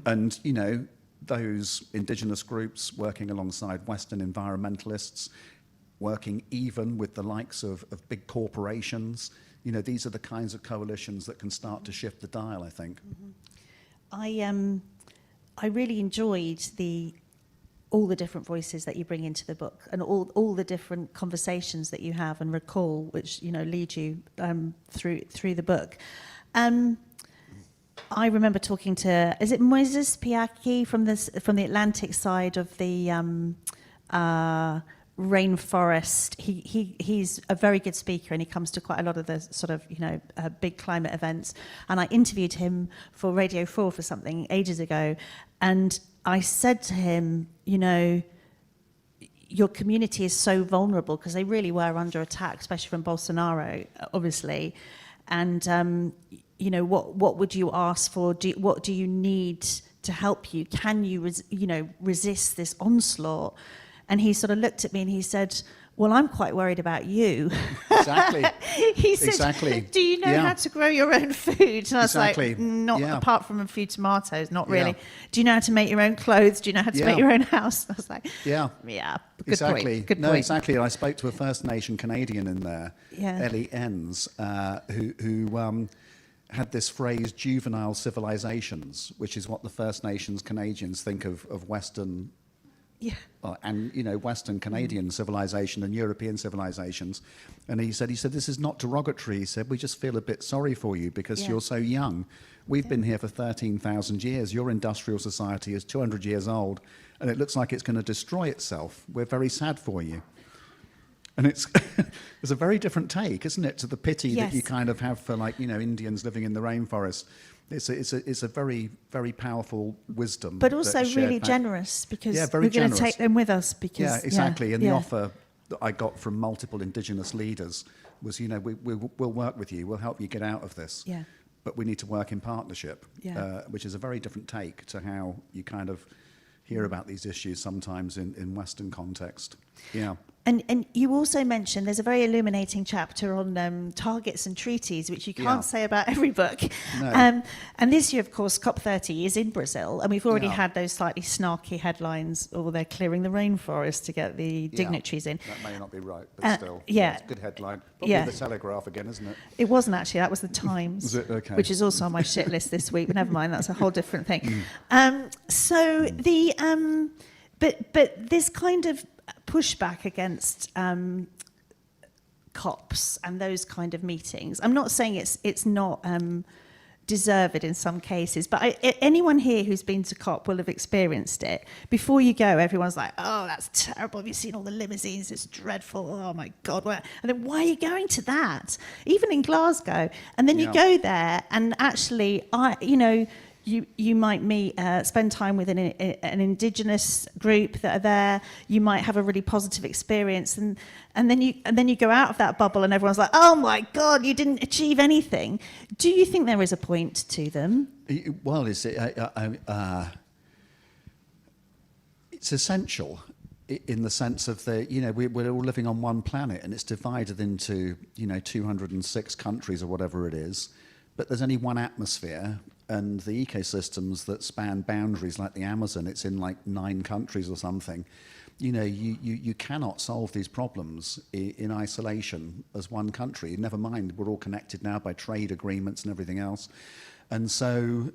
Speaker 2: And, you know, those indigenous groups working alongside Western environmentalists, working even with the likes of big corporations, you know, these are the kinds of coalitions that can start to shift the dial, I think.
Speaker 1: I really enjoyed all the different voices that you bring into the book, and all the different conversations that you have and recall, which, you know, lead you through the book. I remember talking to, is it Moises Piaki from the Atlantic side of the rainforest? He's a very good speaker, and he comes to quite a lot of the sort of, you know, big climate events. And I interviewed him for Radio 4 for something ages ago, and I said to him, you know, your community is so vulnerable, because they really were under attack, especially from Bolsonaro, obviously. And you know, what would you ask for? What do you need to help you? Can you, resist this onslaught? And he sort of looked at me and he said, well, I'm quite worried about you.
Speaker 2: Exactly.
Speaker 1: He said,
Speaker 2: exactly.
Speaker 1: Do you know how to grow your own food? And I was
Speaker 2: exactly.
Speaker 1: like, not apart from a few tomatoes, not really. Do you know how to make your own clothes? Do you know how to make your own house? I was like, good
Speaker 2: exactly.
Speaker 1: point. Good
Speaker 2: no,
Speaker 1: point.
Speaker 2: exactly. I spoke to a First Nation Canadian in there, Ellie Enns, who had this phrase, juvenile civilizations, which is what the First Nations Canadians think of Western and, you know, Western Canadian civilization and European civilizations. And he said, this is not derogatory. He said, we just feel a bit sorry for you because you're so young. We've been here for 13,000 years. Your industrial society is 200 years old, and it looks like it's going to destroy itself. We're very sad for you. And it's a very different take, isn't it, to the pity that you kind of have for, like, you know, Indians living in the rainforest. It's a very, very powerful wisdom.
Speaker 1: But also really generous, because
Speaker 2: very
Speaker 1: we're going to take them with us. Because,
Speaker 2: exactly. And the offer that I got from multiple indigenous leaders was, you know, we'll work with you. We'll help you get out of this.
Speaker 1: Yeah.
Speaker 2: But we need to work in partnership, which is a very different take to how you kind of hear about these issues sometimes in Western context. Yeah.
Speaker 1: And you also mentioned there's a very illuminating chapter on targets and treaties, which you can't say about every book.
Speaker 2: No.
Speaker 1: And this year, of course, COP30 is in Brazil, and we've already had those slightly snarky headlines, or they're clearing the rainforest to get the dignitaries in.
Speaker 2: That may not be right, but still. It's a good headline. Probably the Telegraph again, isn't it?
Speaker 1: It wasn't actually. That was the Times,
Speaker 2: Was it? Okay.
Speaker 1: Which is also on my shit list this week. But never mind, that's a whole different thing. But this kind of pushback against COPs and those kind of meetings. I'm not saying it's not deserved in some cases, but anyone here who's been to COP will have experienced it. Before you go, everyone's like, oh, that's terrible. Have you seen all the limousines? It's dreadful. Oh, my God. And then why are you going to that? Even in Glasgow. And then you go there, and actually, you might spend time with an indigenous group that are there. You might have a really positive experience, and then you go out of that bubble, and everyone's like, "Oh my God, you didn't achieve anything." Do you think there is a point to them?
Speaker 2: Well, it's essential in the sense of we're all living on one planet, and it's divided into 206 countries or whatever it is, but there's only one atmosphere. And the ecosystems that span boundaries like the Amazon, it's in like 9 countries or something. You cannot solve these problems in isolation as one country. Never mind, we're all connected now by trade agreements and everything else. And so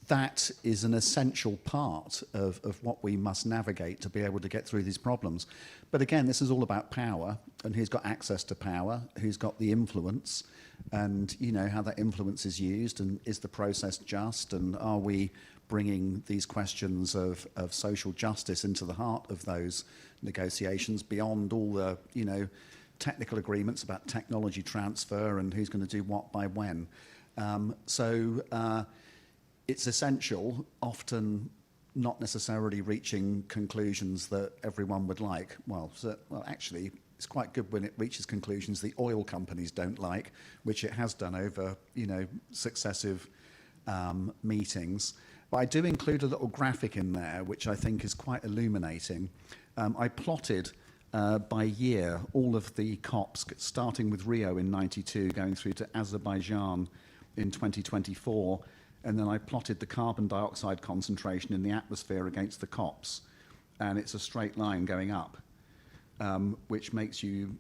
Speaker 2: that is an essential part of what we must navigate to be able to get through these problems. But again, this is all about power, and who's got access to power, who's got the influence, and how that influence is used, and is the process just, and are we bringing these questions of social justice into the heart of those negotiations beyond all the technical agreements about technology transfer and who's going to do what by when. It's essential, often not necessarily reaching conclusions that everyone would like. Well, actually, it's quite good when it reaches conclusions the oil companies don't like, which it has done over, successive meetings. But I do include a little graphic in there, which I think is quite illuminating. I plotted by year, all of the COPs, starting with Rio in 92, going through to Azerbaijan in 2024, and then I plotted the carbon dioxide concentration in the atmosphere against the COPs, and it's a straight line going up, which makes you,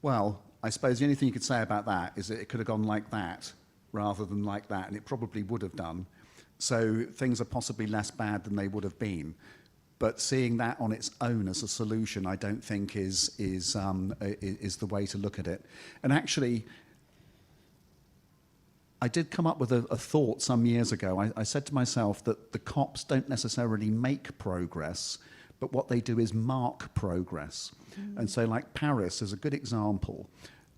Speaker 2: well, I suppose the only thing you could say about that is that it could have gone like that rather than like that, and it probably would have done. So things are possibly less bad than they would have been. But seeing that on its own as a solution, I don't think is the way to look at it. And actually, I did come up with a thought some years ago. I said to myself that the COPs don't necessarily make progress, but what they do is mark progress. And so like Paris is a good example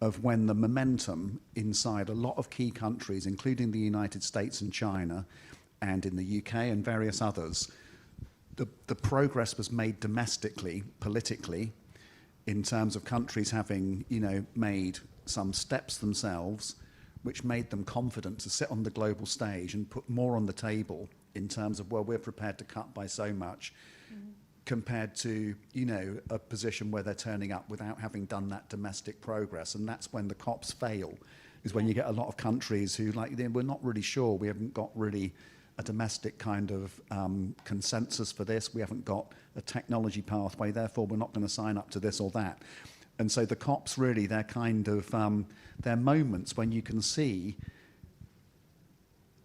Speaker 2: of when the momentum inside a lot of key countries, including the United States and China, and in the UK and various others, the progress was made domestically, politically, in terms of countries having, made some steps themselves, which made them confident to sit on the global stage and put more on the table in terms of, well, we're prepared to cut by so much, compared to, a position where they're turning up without having done that domestic progress. And that's when the COPs fail, is when you get a lot of countries who, we're not really sure, we haven't got really a domestic kind of consensus for this, we haven't got a technology pathway, therefore we're not going to sign up to this or that. And so the COPs really, they're kind of, they're moments when you can see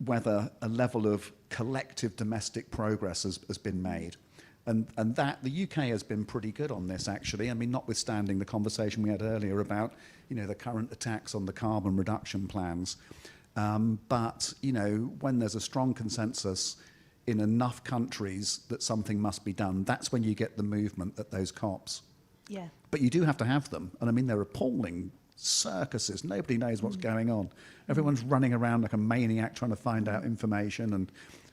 Speaker 2: whether a level of collective domestic progress has been made. And that, the UK has been pretty good on this, actually. I mean, notwithstanding the conversation we had earlier about, the current attacks on the carbon reduction plans. But, when there's a strong consensus in enough countries that something must be done, that's when you get the movement at those COPs.
Speaker 1: Yeah.
Speaker 2: But you do have to have them. And I mean, they're appalling circuses. Nobody knows what's going on. Everyone's running around like a maniac trying to find out information, and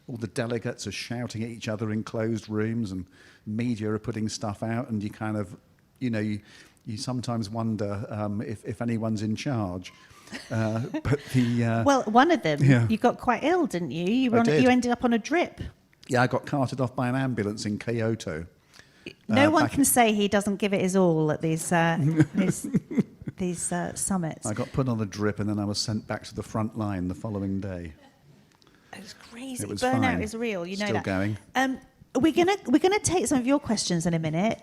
Speaker 2: all the delegates are shouting at each other in closed rooms, and media are putting stuff out, and you kind of, you sometimes wonder if anyone's in charge. But the
Speaker 1: Well, one of them,
Speaker 2: Yeah.
Speaker 1: you got quite ill, didn't you? You
Speaker 2: did.
Speaker 1: ended up on a drip.
Speaker 2: I got carted off by an ambulance in Kyoto.
Speaker 1: No one can say he doesn't give it his all at these summits.
Speaker 2: I got put on a drip, and then I was sent back to the front line the following day.
Speaker 1: It was crazy.
Speaker 2: It was
Speaker 1: Burnout
Speaker 2: fine.
Speaker 1: is real. You know
Speaker 2: Still
Speaker 1: that.
Speaker 2: going.
Speaker 1: We're gonna take some of your questions in a minute.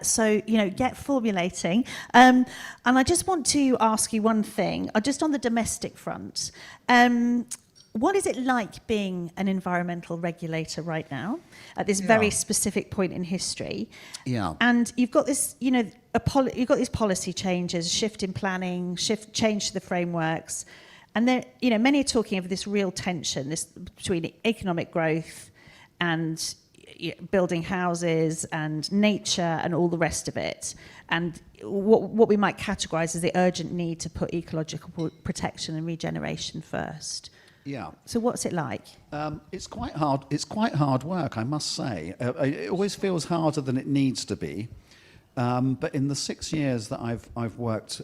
Speaker 1: So get formulating. And I just want to ask you one thing, just on the domestic front. What is it like being an environmental regulator right now at this very specific point in history?
Speaker 2: Yeah.
Speaker 1: And you've got this, you've got these policy changes, shift in planning, change to the frameworks, and there, many are talking of this real tension, this between economic growth and building houses and nature and all the rest of it, and what we might categorise as the urgent need to put ecological protection and regeneration first.
Speaker 2: Yeah.
Speaker 1: So what's it like?
Speaker 2: It's quite hard. It's quite hard work, I must say. It always feels harder than it needs to be. But in the 6 years that I've worked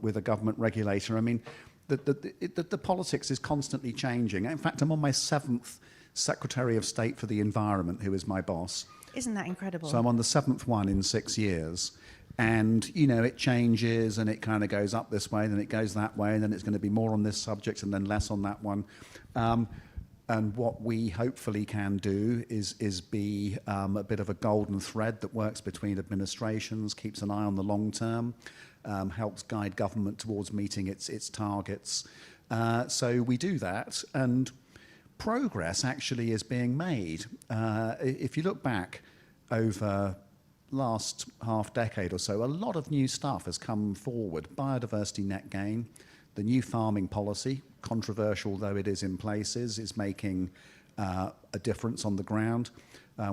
Speaker 2: with a government regulator, I mean, the politics is constantly changing. In fact, I'm on my 7th Secretary of State for the Environment, who is my boss.
Speaker 1: Isn't that incredible?
Speaker 2: So I'm on the 7th one in 6 years. And, it changes, and it kind of goes up this way, then it goes that way, and then it's going to be more on this subject and then less on that one. And what we hopefully can do is be a bit of a golden thread that works between administrations, keeps an eye on the long term, helps guide government towards meeting its targets. So we do that, and progress actually is being made. If you look back over last half decade or so, a lot of new stuff has come forward. Biodiversity net gain, the new farming policy, controversial though it is in places, is making a difference on the ground.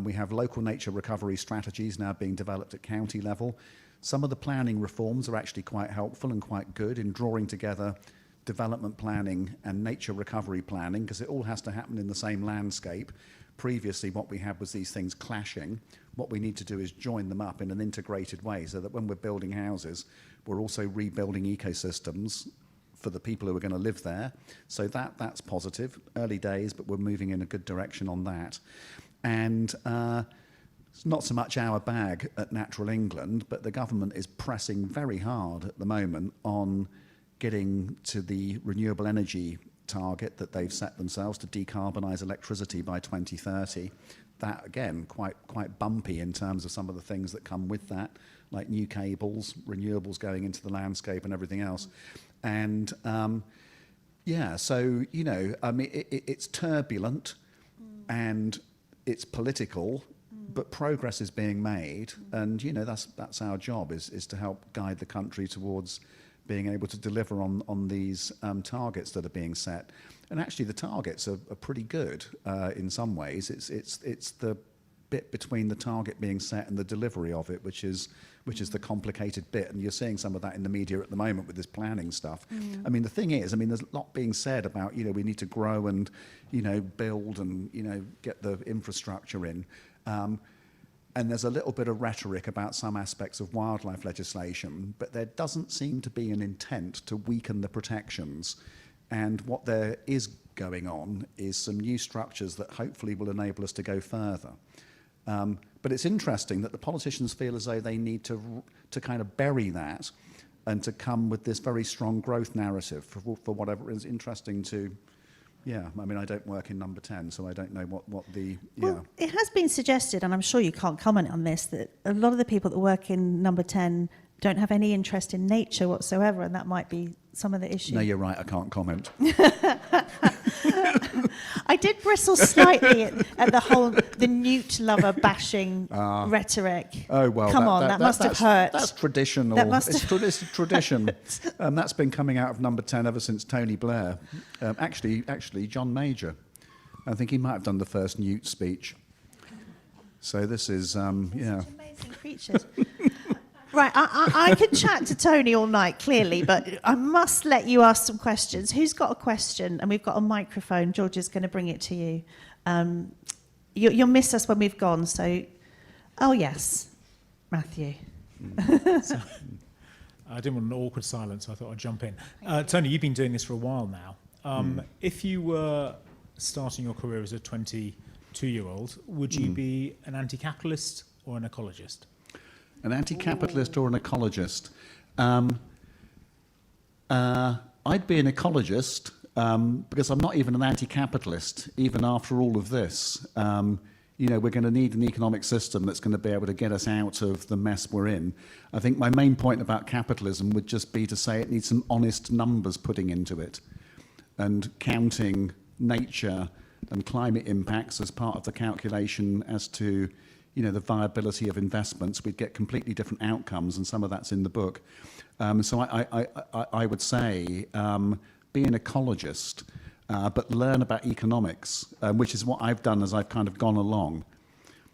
Speaker 2: We have local nature recovery strategies now being developed at county level. Some of the planning reforms are actually quite helpful and quite good in drawing together development planning and nature recovery planning, because it all has to happen in the same landscape. Previously, what we had was these things clashing. What we need to do is join them up in an integrated way so that when we're building houses, we're also rebuilding ecosystems for the people who are going to live there. So that's positive. Early days, but we're moving in a good direction on that. And it's not so much our bag at Natural England, but the government is pressing very hard at the moment on getting to the renewable energy target that they've set themselves to decarbonise electricity by 2030. That, again, quite bumpy in terms of some of the things that come with that, like new cables, renewables going into the landscape and everything else. And, yeah, so, you know, I mean, it's turbulent and it's political, but progress is being made. And, you know, that's our job, is to help guide the country towards being able to deliver on these targets that are being set. And actually the targets are pretty good in some ways. It's the bit between the target being set and the delivery of it, which is the complicated bit. And you're seeing some of that in the media at the moment with this planning stuff. I mean, the thing is, I mean, there's a lot being said about, you know, we need to grow and, you know, build and, you know, get the infrastructure in. And there's a little bit of rhetoric about some aspects of wildlife legislation, but there doesn't seem to be an intent to weaken the protections. And what there is going on is some new structures that hopefully will enable us to go further. But it's interesting that the politicians feel as though they need to kind of bury that and to come with this very strong growth narrative for whatever is interesting to... Yeah, I mean, I don't work in number 10, so I don't know what the...
Speaker 1: Well, it has been suggested, and I'm sure you can't comment on this, that a lot of the people that work in number 10 don't have any interest in nature whatsoever, and that might be some of the issue.
Speaker 2: No, you're right, I can't comment.
Speaker 1: I did bristle slightly at the newt lover bashing rhetoric.
Speaker 2: Oh, well,
Speaker 1: Come on, that must have hurt.
Speaker 2: That's traditional. It's tradition. That's been coming out of number 10 ever since Tony Blair. Actually, John Major. I think he might have done the first newt speech. So this is, yeah.
Speaker 1: Such amazing creatures. Right, I could chat to Tony all night, clearly, but I must let you ask some questions. Who's got a question? And we've got a microphone. George is going to bring it to you. You'll miss us when we've gone, so... Oh, yes, Matthew.
Speaker 3: So, I didn't want an awkward silence, so I thought I'd jump in. Tony, you've been doing this for a while now. If you were starting your career as a 22-year-old, would you be an anti-capitalist or an ecologist?
Speaker 2: An anti-capitalist or an ecologist? I'd be an ecologist because I'm not even an anti-capitalist, even after all of this. You know, we're going to need an economic system that's going to be able to get us out of the mess we're in. I think my main point about capitalism would just be to say it needs some honest numbers putting into it and counting nature and climate impacts as part of the calculation as to, you know, the viability of investments. We'd get completely different outcomes, and some of that's in the book. So I would say be an ecologist, but learn about economics, which is what I've done as I've kind of gone along.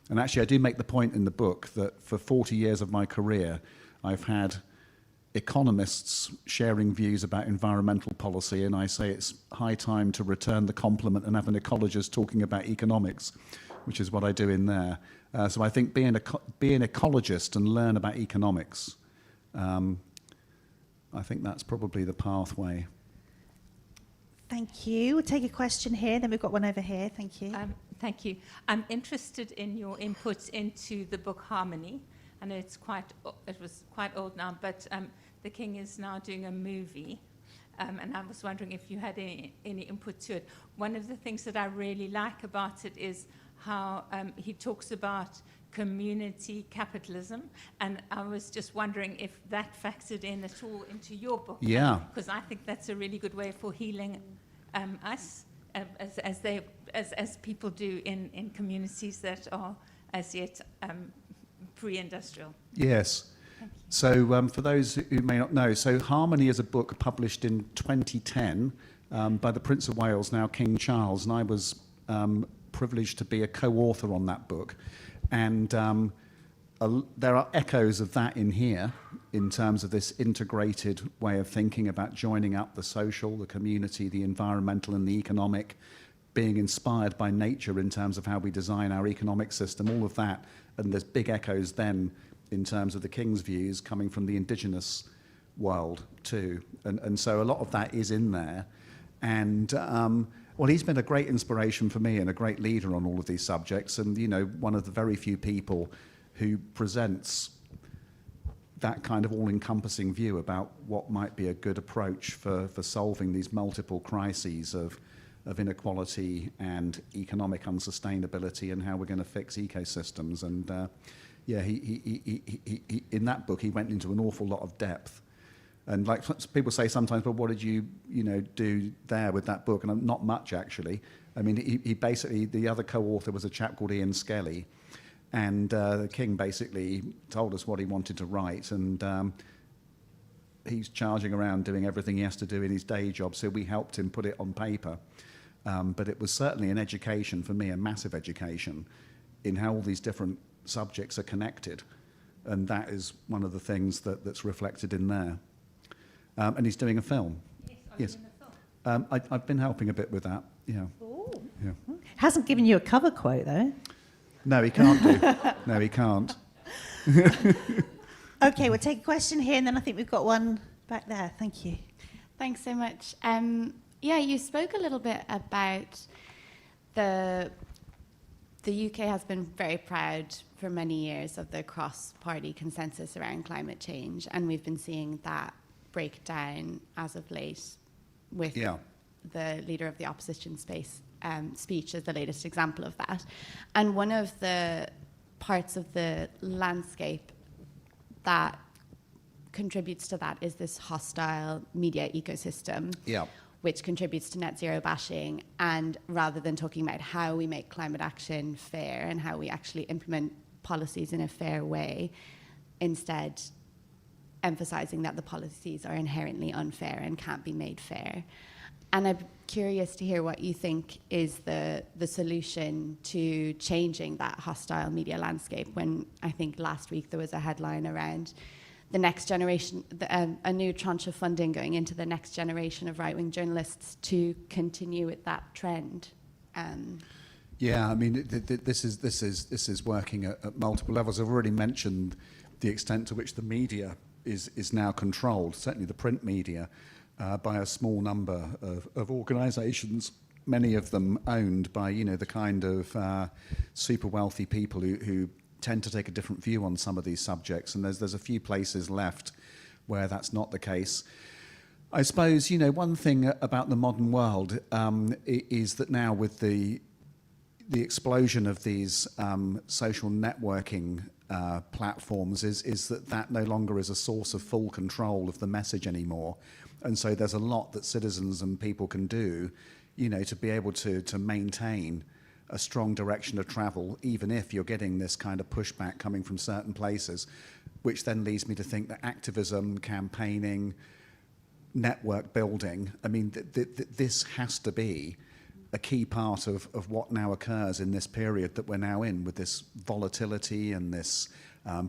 Speaker 2: And actually, I do make the point in the book that for 40 years of my career, I've had economists sharing views about environmental policy, and I say it's high time to return the compliment and have an ecologist talking about economics, which is what I do in there. So I think be an ecologist and learn about economics. I think that's probably the pathway.
Speaker 1: Thank you. We'll take a question here, then we've got one over here. Thank you.
Speaker 4: Thank you. I'm interested in your input into the book Harmony. I know it was quite old now, but the King is now doing a movie. And I was wondering if you had any input to it. One of the things that I really like about it is how he talks about community capitalism, and I was just wondering if that factored in at all into your book.
Speaker 2: Yeah.
Speaker 4: Because I think that's a really good way for healing us as people do in communities that are as yet pre-industrial.
Speaker 2: Yes. So for those who may not know, so Harmony is a book published in 2010 by the Prince of Wales, now King Charles, and I was privileged to be a co-author on that book. And there are echoes of that in here in terms of this integrated way of thinking about joining up the social, the community, the environmental and the economic, being inspired by nature in terms of how we design our economic system, all of that. And there's big echoes then in terms of the King's views coming from the indigenous world too. And so a lot of that is in there. And Well, he's been a great inspiration for me and a great leader on all of these subjects, and one of the very few people who presents that kind of all-encompassing view about what might be a good approach for solving these multiple crises of inequality and economic unsustainability, and how we're going to fix ecosystems. And he in that book he went into an awful lot of depth. And like people say sometimes, well, what did you do there with that book? And not much, actually. I mean, he basically, the other co-author was a chap called Ian Skelly, and the King basically told us what he wanted to write, and he's charging around doing everything he has to do in his day job, so we helped him put it on paper. But it was certainly an education for me, a massive education in how all these different subjects are connected, and that is one of the things that's reflected in there. And he's doing a film.
Speaker 4: Yes. Doing a film?
Speaker 2: I've been helping a bit with that. Yeah.
Speaker 1: Ooh.
Speaker 2: Yeah.
Speaker 1: Hasn't given you a cover quote though.
Speaker 2: No, he can't do. No, he can't.
Speaker 1: Okay, we'll take a question here, and then I think we've got one back there. Thank you.
Speaker 5: Thanks so much. You spoke a little bit about the UK has been very proud for many years of the cross-party consensus around climate change, and we've been seeing that break down as of late with the leader of the opposition speech as the latest example of that. And one of the parts of the landscape that contributes to that is this hostile media ecosystem, which contributes to net zero bashing. And rather than talking about how we make climate action fair and how we actually implement policies in a fair way, instead emphasizing that the policies are inherently unfair and can't be made fair. And I'm curious to hear what you think is the solution to changing that hostile media landscape, when I think last week there was a headline around the next generation, a new tranche of funding going into the next generation of right-wing journalists to continue with that trend.
Speaker 2: Yeah, I mean, this is working at multiple levels. I've already mentioned the extent to which the media is now controlled, certainly the print media, by a small number of organisations, many of them owned by, the kind of super wealthy people who tend to take a different view on some of these subjects. And there's a few places left where that's not the case. I suppose, one thing about the modern world is that now with the explosion of these social networking platforms is that no longer is a source of full control of the message anymore. And so there's a lot that citizens and people can do, to be able to maintain a strong direction of travel, even if you're getting this kind of pushback coming from certain places, which then leads me to think that activism, campaigning, network building, I mean, this has to be a key part of what now occurs in this period that we're now in, with this volatility and this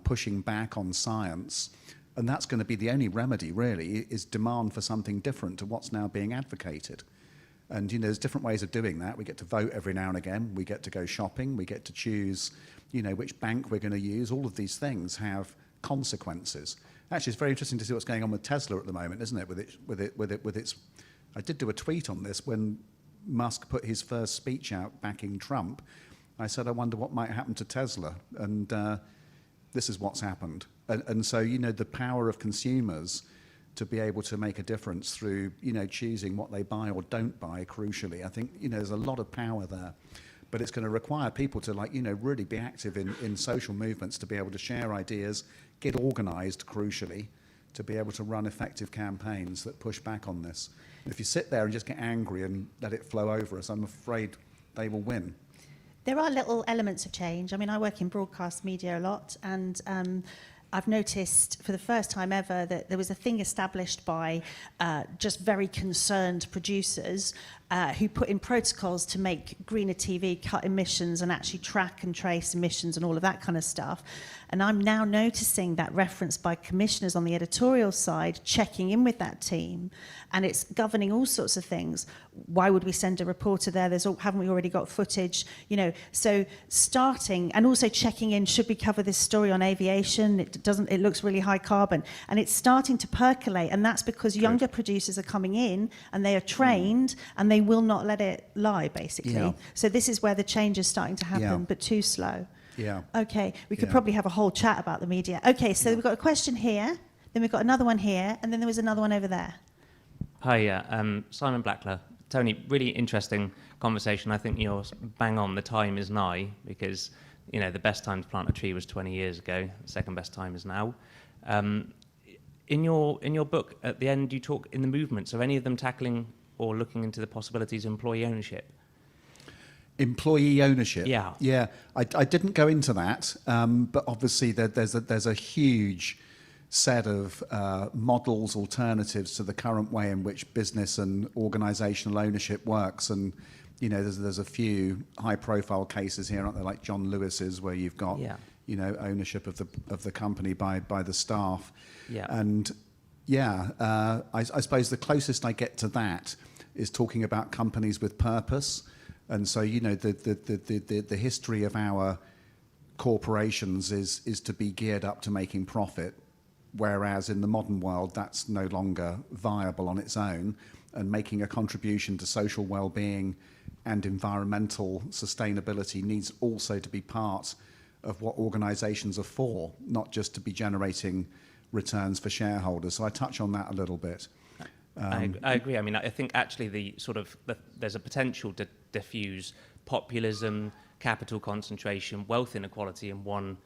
Speaker 2: pushing back on science. And that's going to be the only remedy, really, is demand for something different to what's now being advocated. And, there's different ways of doing that. We get to vote every now and again. We get to go shopping. We get to choose, which bank we're going to use. All of these things have consequences. Actually, it's very interesting to see what's going on with Tesla at the moment, isn't it? With its. I did do a tweet on this when Musk put his first speech out backing Trump. I said, I wonder what might happen to Tesla. And this is what's happened. And so, the power of consumers to be able to make a difference through, choosing what they buy or don't buy, crucially. I think, there's a lot of power there. But it's going to require people to, really be active in social movements, to be able to share ideas, get organised, crucially, to be able to run effective campaigns that push back on this. And if you sit there and just get angry and let it flow over us, I'm afraid they will win.
Speaker 1: There are little elements of change. I mean, I work in broadcast media a lot, and I've noticed for the first time ever that there was a thing established by just very concerned producers who put in protocols to make greener TV, cut emissions, and actually track and trace emissions and all of that kind of stuff. And I'm now noticing that reference by commissioners on the editorial side, checking in with that team, and it's governing all sorts of things. Why would we send a reporter there? Haven't we already got footage? So starting and also checking in, should we cover this story on aviation? It looks really high carbon, and it's starting to percolate, and that's because younger producers are coming in and they are trained and they they will not let it lie, basically.
Speaker 2: Yeah.
Speaker 1: So this is where the change is starting to happen,
Speaker 2: Yeah.
Speaker 1: but too slow.
Speaker 2: Yeah.
Speaker 1: Okay, we could
Speaker 2: Yeah.
Speaker 1: probably have a whole chat about the media. Okay, so we've got a question here, then we've got another one here, and then there was another one over there.
Speaker 6: Hi, Simon Blackler. Tony, really interesting conversation. I think you're bang on. The time is nigh because, you know, the best time to plant a tree was 20 years ago. The second best time is now. In your book, at the end, you talk in the movements. Are any of them tackling or looking into the possibilities of employee ownership?
Speaker 2: Employee ownership.
Speaker 6: Yeah.
Speaker 2: Yeah. I didn't go into that, but obviously there's a huge set of models, alternatives to the current way in which business and organisational ownership works. And you know, there's a few high-profile cases here, aren't there? Like John Lewis's, where you've got you know, ownership of the company by the staff.
Speaker 6: Yeah.
Speaker 2: And I suppose the closest I get to that is talking about companies with purpose. And so, you know, the history of our corporations is to be geared up to making profit, whereas in the modern world, that's no longer viable on its own, and making a contribution to social well-being and environmental sustainability needs also to be part of what organisations are for, not just to be generating returns for shareholders. So I touch on that a little bit.
Speaker 6: I agree. I mean, I think actually there's a potential to diffuse populism, capital concentration, wealth inequality in one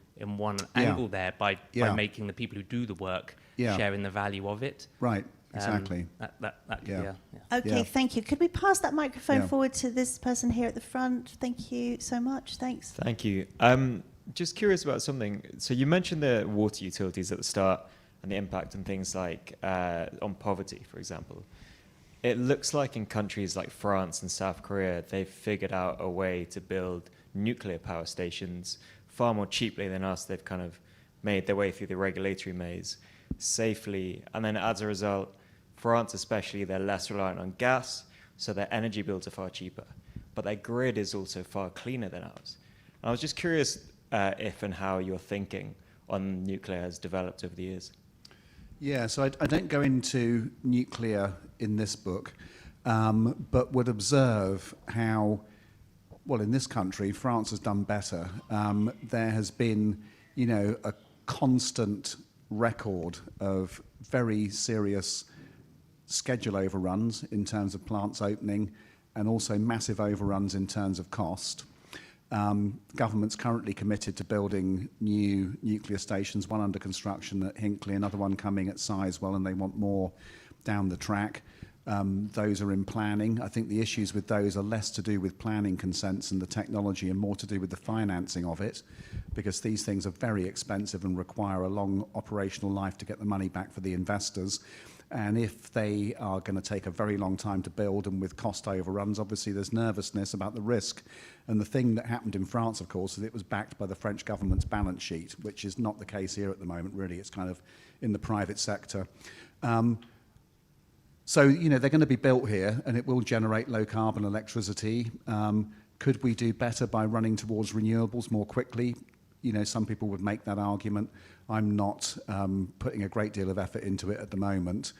Speaker 6: angle there by making the people who do the work sharing the value of it.
Speaker 2: Right. Exactly.
Speaker 6: That could be
Speaker 1: Okay, thank you. Could we pass that microphone forward to this person here at the front? Thank you so much. Thanks.
Speaker 7: Thank you. Just curious about something. So you mentioned the water utilities at the start and the impact on things like on poverty, for example. It looks like in countries like France and South Korea, they've figured out a way to build nuclear power stations far more cheaply than us. They've kind of made their way through the regulatory maze safely. And then as a result, France especially, they're less reliant on gas, so their energy bills are far cheaper. But their grid is also far cleaner than ours. And I was just curious if and how your thinking on nuclear has developed over the years.
Speaker 2: Yeah, so I don't go into nuclear in this book, but would observe how, well, in this country, France has done better. There has been, you know, a constant record of very serious schedule overruns in terms of plants opening, and also massive overruns in terms of cost. Government's currently committed to building new nuclear stations, one under construction at Hinkley, another one coming at Sizewell, and they want more down the track. Those are in planning. I think the issues with those are less to do with planning consents and the technology and more to do with the financing of it, because these things are very expensive and require a long operational life to get the money back for the investors. And if they are going to take a very long time to build and with cost overruns, obviously there's nervousness about the risk. And the thing that happened in France, of course, is it was backed by the French government's balance sheet, which is not the case here at the moment, really. It's kind of in the private sector. So, you know, they're going to be built here and it will generate low carbon electricity. Could we do better by running towards renewables more quickly? You know, some people would make that argument. I'm not putting a great deal of effort into it at the moment,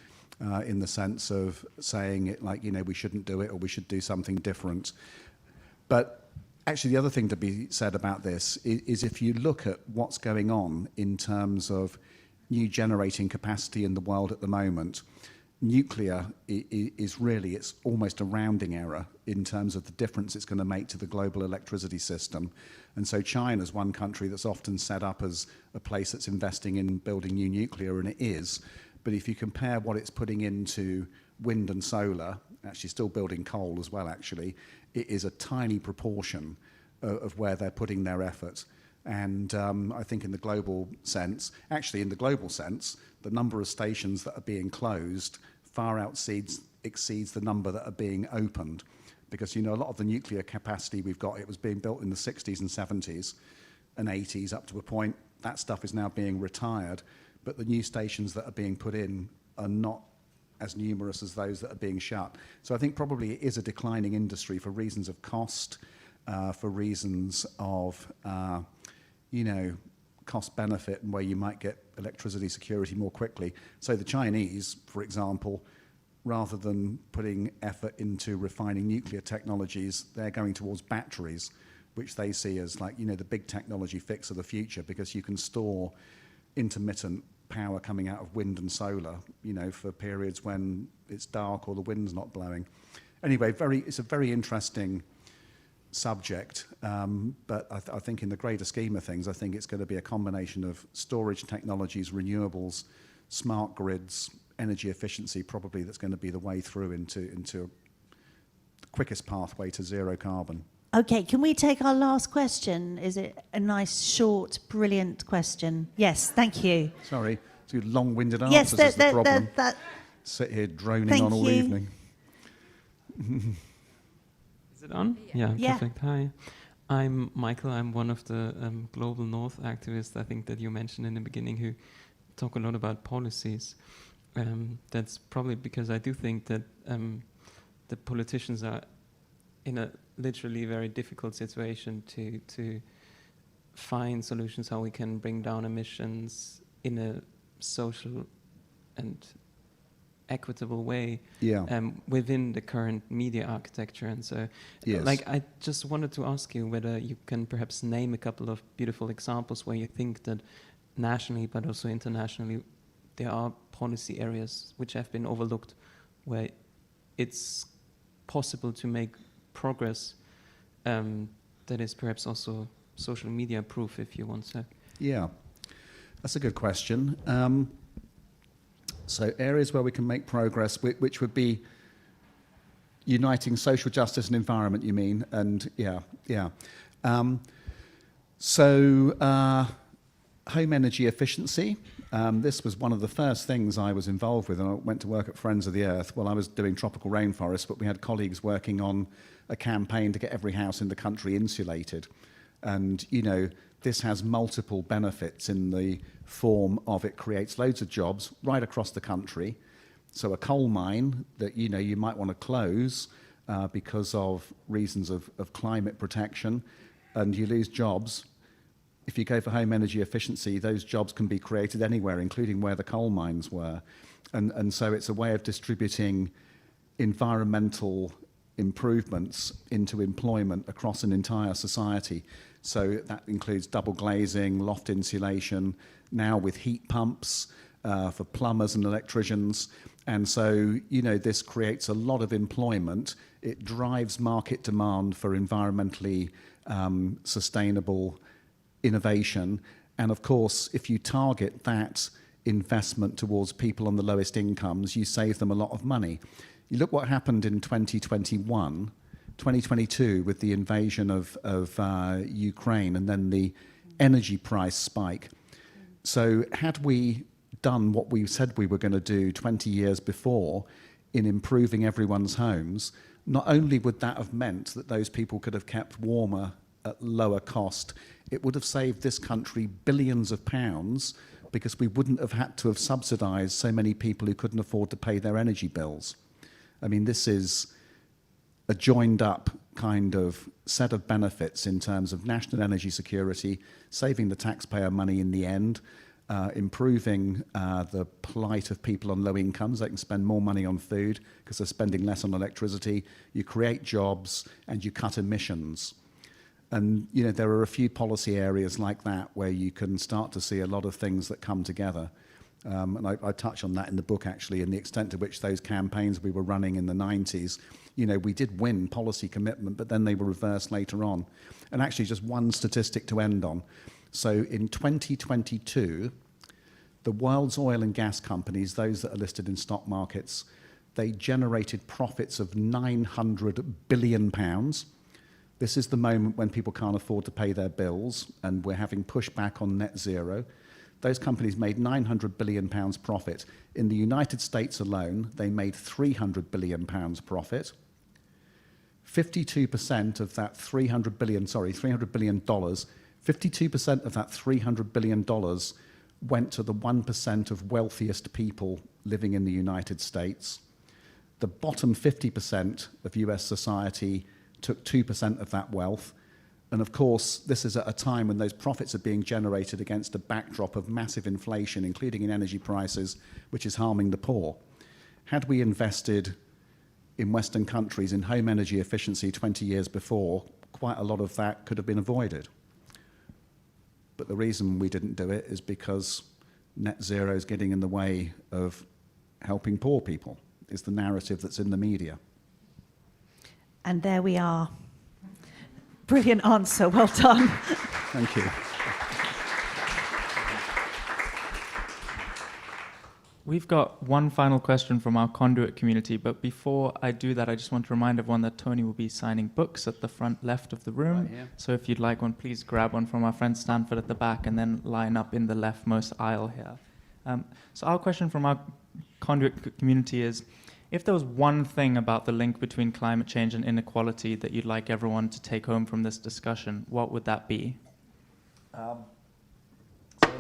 Speaker 2: in the sense of saying it like, you know, we shouldn't do it or we should do something different. But actually the other thing to be said about this is if you look at what's going on in terms of new generating capacity in the world at the moment, nuclear is really, it's almost a rounding error in terms of the difference it's going to make to the global electricity system. And so China's one country that's often set up as a place that's investing in building new nuclear, and it is. But if you compare what it's putting into wind and solar, actually still building coal as well, actually, it is a tiny proportion of where they're putting their effort. And I think in the global sense, the number of stations that are being closed far exceeds the number that are being opened. Because, you know, a lot of the nuclear capacity we've got, it was being built in the 60s and 70s and 80s up to a point. That stuff is now being retired. But the new stations that are being put in are not as numerous as those that are being shut. So I think probably it is a declining industry for reasons of cost, for reasons of, you know, cost benefit and where you might get electricity security more quickly. So the Chinese, for example, rather than putting effort into refining nuclear technologies, they're going towards batteries, which they see as like, you know, the big technology fix of the future, because you can store intermittent power coming out of wind and solar, you know, for periods when it's dark or the wind's not blowing. Anyway, it's a very interesting subject, but I think in the greater scheme of things, I think it's going to be a combination of storage technologies, renewables, smart grids, energy efficiency, probably that's going to be the way through into the quickest pathway to zero carbon.
Speaker 1: Okay, can we take our last question? Is it a nice, short, brilliant question? Yes, thank you.
Speaker 2: Sorry, too long-winded answers
Speaker 1: Yes,
Speaker 2: is the problem. Sit here droning
Speaker 1: Thank
Speaker 2: on all
Speaker 1: you.
Speaker 2: evening.
Speaker 8: Is it on? Yeah,
Speaker 1: Yeah.
Speaker 8: perfect. Hi. I'm Michael. I'm one of the Global North activists, I think, that you mentioned in the beginning, who talk a lot about policies. That's probably because I do think that the politicians are in a literally very difficult situation to find solutions how we can bring down emissions in a social and equitable way within the current media architecture. And so,
Speaker 2: Yes.
Speaker 8: like, I just wanted to ask you whether you can perhaps name a couple of beautiful examples where you think that nationally, but also internationally, there are policy areas which have been overlooked, where it's possible to make progress that is perhaps also social media proof, if you want to.
Speaker 2: Yeah, that's a good question. So areas where we can make progress, which would be uniting social justice and environment, you mean? And home energy efficiency. This was one of the first things I was involved with, and I went to work at Friends of the Earth. Well, I was doing tropical rainforests, but we had colleagues working on a campaign to get every house in the country insulated. And, you know, this has multiple benefits in the form of it creates loads of jobs right across the country. So a coal mine that, you know, you might want to close because of reasons of climate protection, and you lose jobs. If you go for home energy efficiency, those jobs can be created anywhere, including where the coal mines were. And so it's a way of distributing environmental improvements into employment across an entire society. So that includes double glazing, loft insulation, now with heat pumps for plumbers and electricians. And so, you know, this creates a lot of employment. It drives market demand for environmentally sustainable innovation. And of course, if you target that investment towards people on the lowest incomes, you save them a lot of money. You look what happened in 2021, 2022 with the invasion of Ukraine, and then the energy price spike. So had we done what we said we were going to do 20 years before in improving everyone's homes, not only would that have meant that those people could have kept warmer at lower cost, it would have saved this country billions of pounds, because we wouldn't have had to have subsidised so many people who couldn't afford to pay their energy bills. I mean, this is a joined up kind of set of benefits in terms of national energy security, saving the taxpayer money in the end, improving the plight of people on low incomes. They can spend more money on food because they're spending less on electricity. You create jobs and you cut emissions. And, you know, there are a few policy areas like that where you can start to see a lot of things that come together. And I touch on that in the book, actually, and the extent to which those campaigns we were running in the 90s, you know, we did win policy commitment, but then they were reversed later on. And actually, just one statistic to end on. So in 2022, the world's oil and gas companies, those that are listed in stock markets, they generated profits of £900 billion. This is the moment when people can't afford to pay their bills, and we're having pushback on net zero. Those companies made £900 billion profit. In the United States alone, they made £300 billion profit. 52% of that $300 billion, 52% of that $300 billion went to the 1% of wealthiest people living in the United States. The bottom 50% of US society took 2% of that wealth. And of course, this is at a time when those profits are being generated against a backdrop of massive inflation, including in energy prices, which is harming the poor. had we invested in Western countries in home energy efficiency 20 years before, quite a lot of that could have been avoided. But the reason we didn't do it is because net zero is getting in the way of helping poor people, is the narrative that's in the media.
Speaker 1: And there we are. Brilliant answer, well done.
Speaker 2: Thank you.
Speaker 9: We've got one final question from our conduit community, but before I do that, I just want to remind everyone that Tony will be signing books at the front left of the room.
Speaker 2: Right, yeah.
Speaker 9: So if you'd like one, please grab one from our friend Stanford at the back and then line up in the leftmost aisle here. So our question from our conduit community is, if there was one thing about the link between climate change and inequality that you'd like everyone to take home from this discussion, what would that be?
Speaker 2: So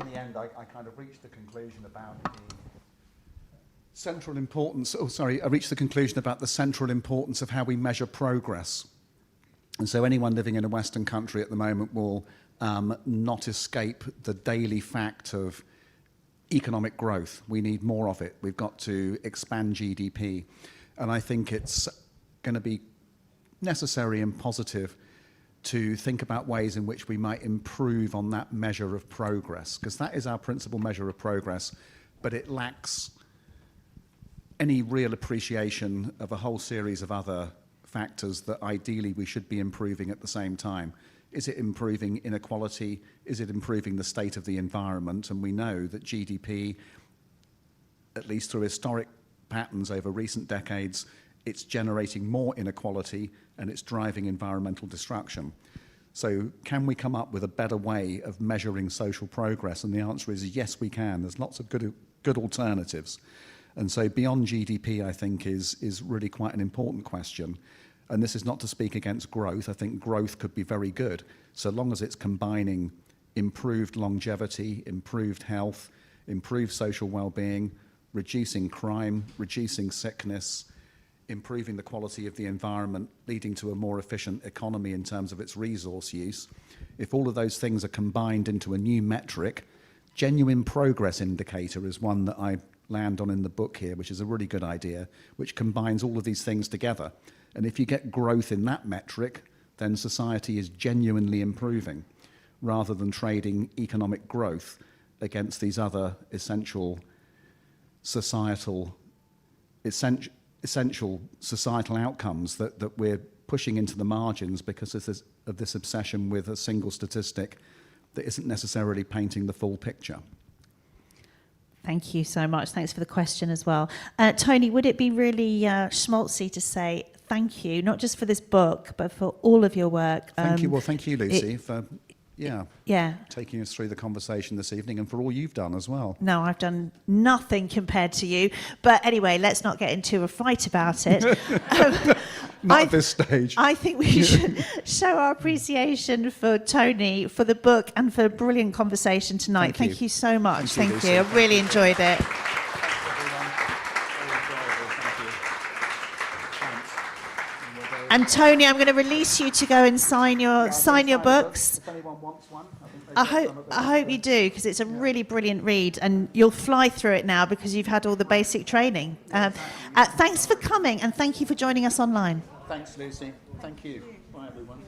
Speaker 2: in the end, I kind of reached the conclusion about the central importance, I reached the conclusion about the central importance of how we measure progress. And so anyone living in a Western country at the moment will not escape the daily fact of economic growth. We need more of it. We've got to expand GDP. And I think it's going to be necessary and positive to think about ways in which we might improve on that measure of progress, because that is our principal measure of progress, but it lacks any real appreciation of a whole series of other factors that ideally we should be improving at the same time. Is it improving inequality? Is it improving the state of the environment? And we know that GDP, at least through historic patterns over recent decades, it's generating more inequality and it's driving environmental destruction. So can we come up with a better way of measuring social progress? And the answer is yes, we can. There's lots of good alternatives. And so beyond GDP, I think, is really quite an important question. And this is not to speak against growth. I think growth could be very good, so long as it's combining improved longevity, improved health, improved social well-being, reducing crime, reducing sickness, improving the quality of the environment, leading to a more efficient economy in terms of its resource use. If all of those things are combined into a new metric, genuine progress indicator is one that I land on in the book here, which is a really good idea, which combines all of these things together. And if you get growth in that metric, then society is genuinely improving, rather than trading economic growth against these other essential societal outcomes that we're pushing into the margins because of this obsession with a single statistic that isn't necessarily painting the full picture.
Speaker 1: Thank you so much. Thanks for the question as well. Tony, would it be really schmaltzy to say thank you, not just for this book, but for all of your work?
Speaker 2: Thank you. Well, thank you, Lucy, for taking us through the conversation this evening, and for all you've done as well.
Speaker 1: No, I've done nothing compared to you. But anyway, let's not get into a fight about it.
Speaker 2: Not at this stage.
Speaker 1: I think we should show our appreciation for Tony, for the book, and for a brilliant conversation tonight. Thank you so much. Thank you. I really enjoyed it. And Tony, I'm going to release you to go and sign your books.
Speaker 2: If anyone wants one,
Speaker 1: I hope you do, because it's a really brilliant read, and you'll fly through it now because you've had all the basic training. Thanks for coming, and thank you for joining us online.
Speaker 2: Thanks, Lucy. Thank you. Bye, everyone.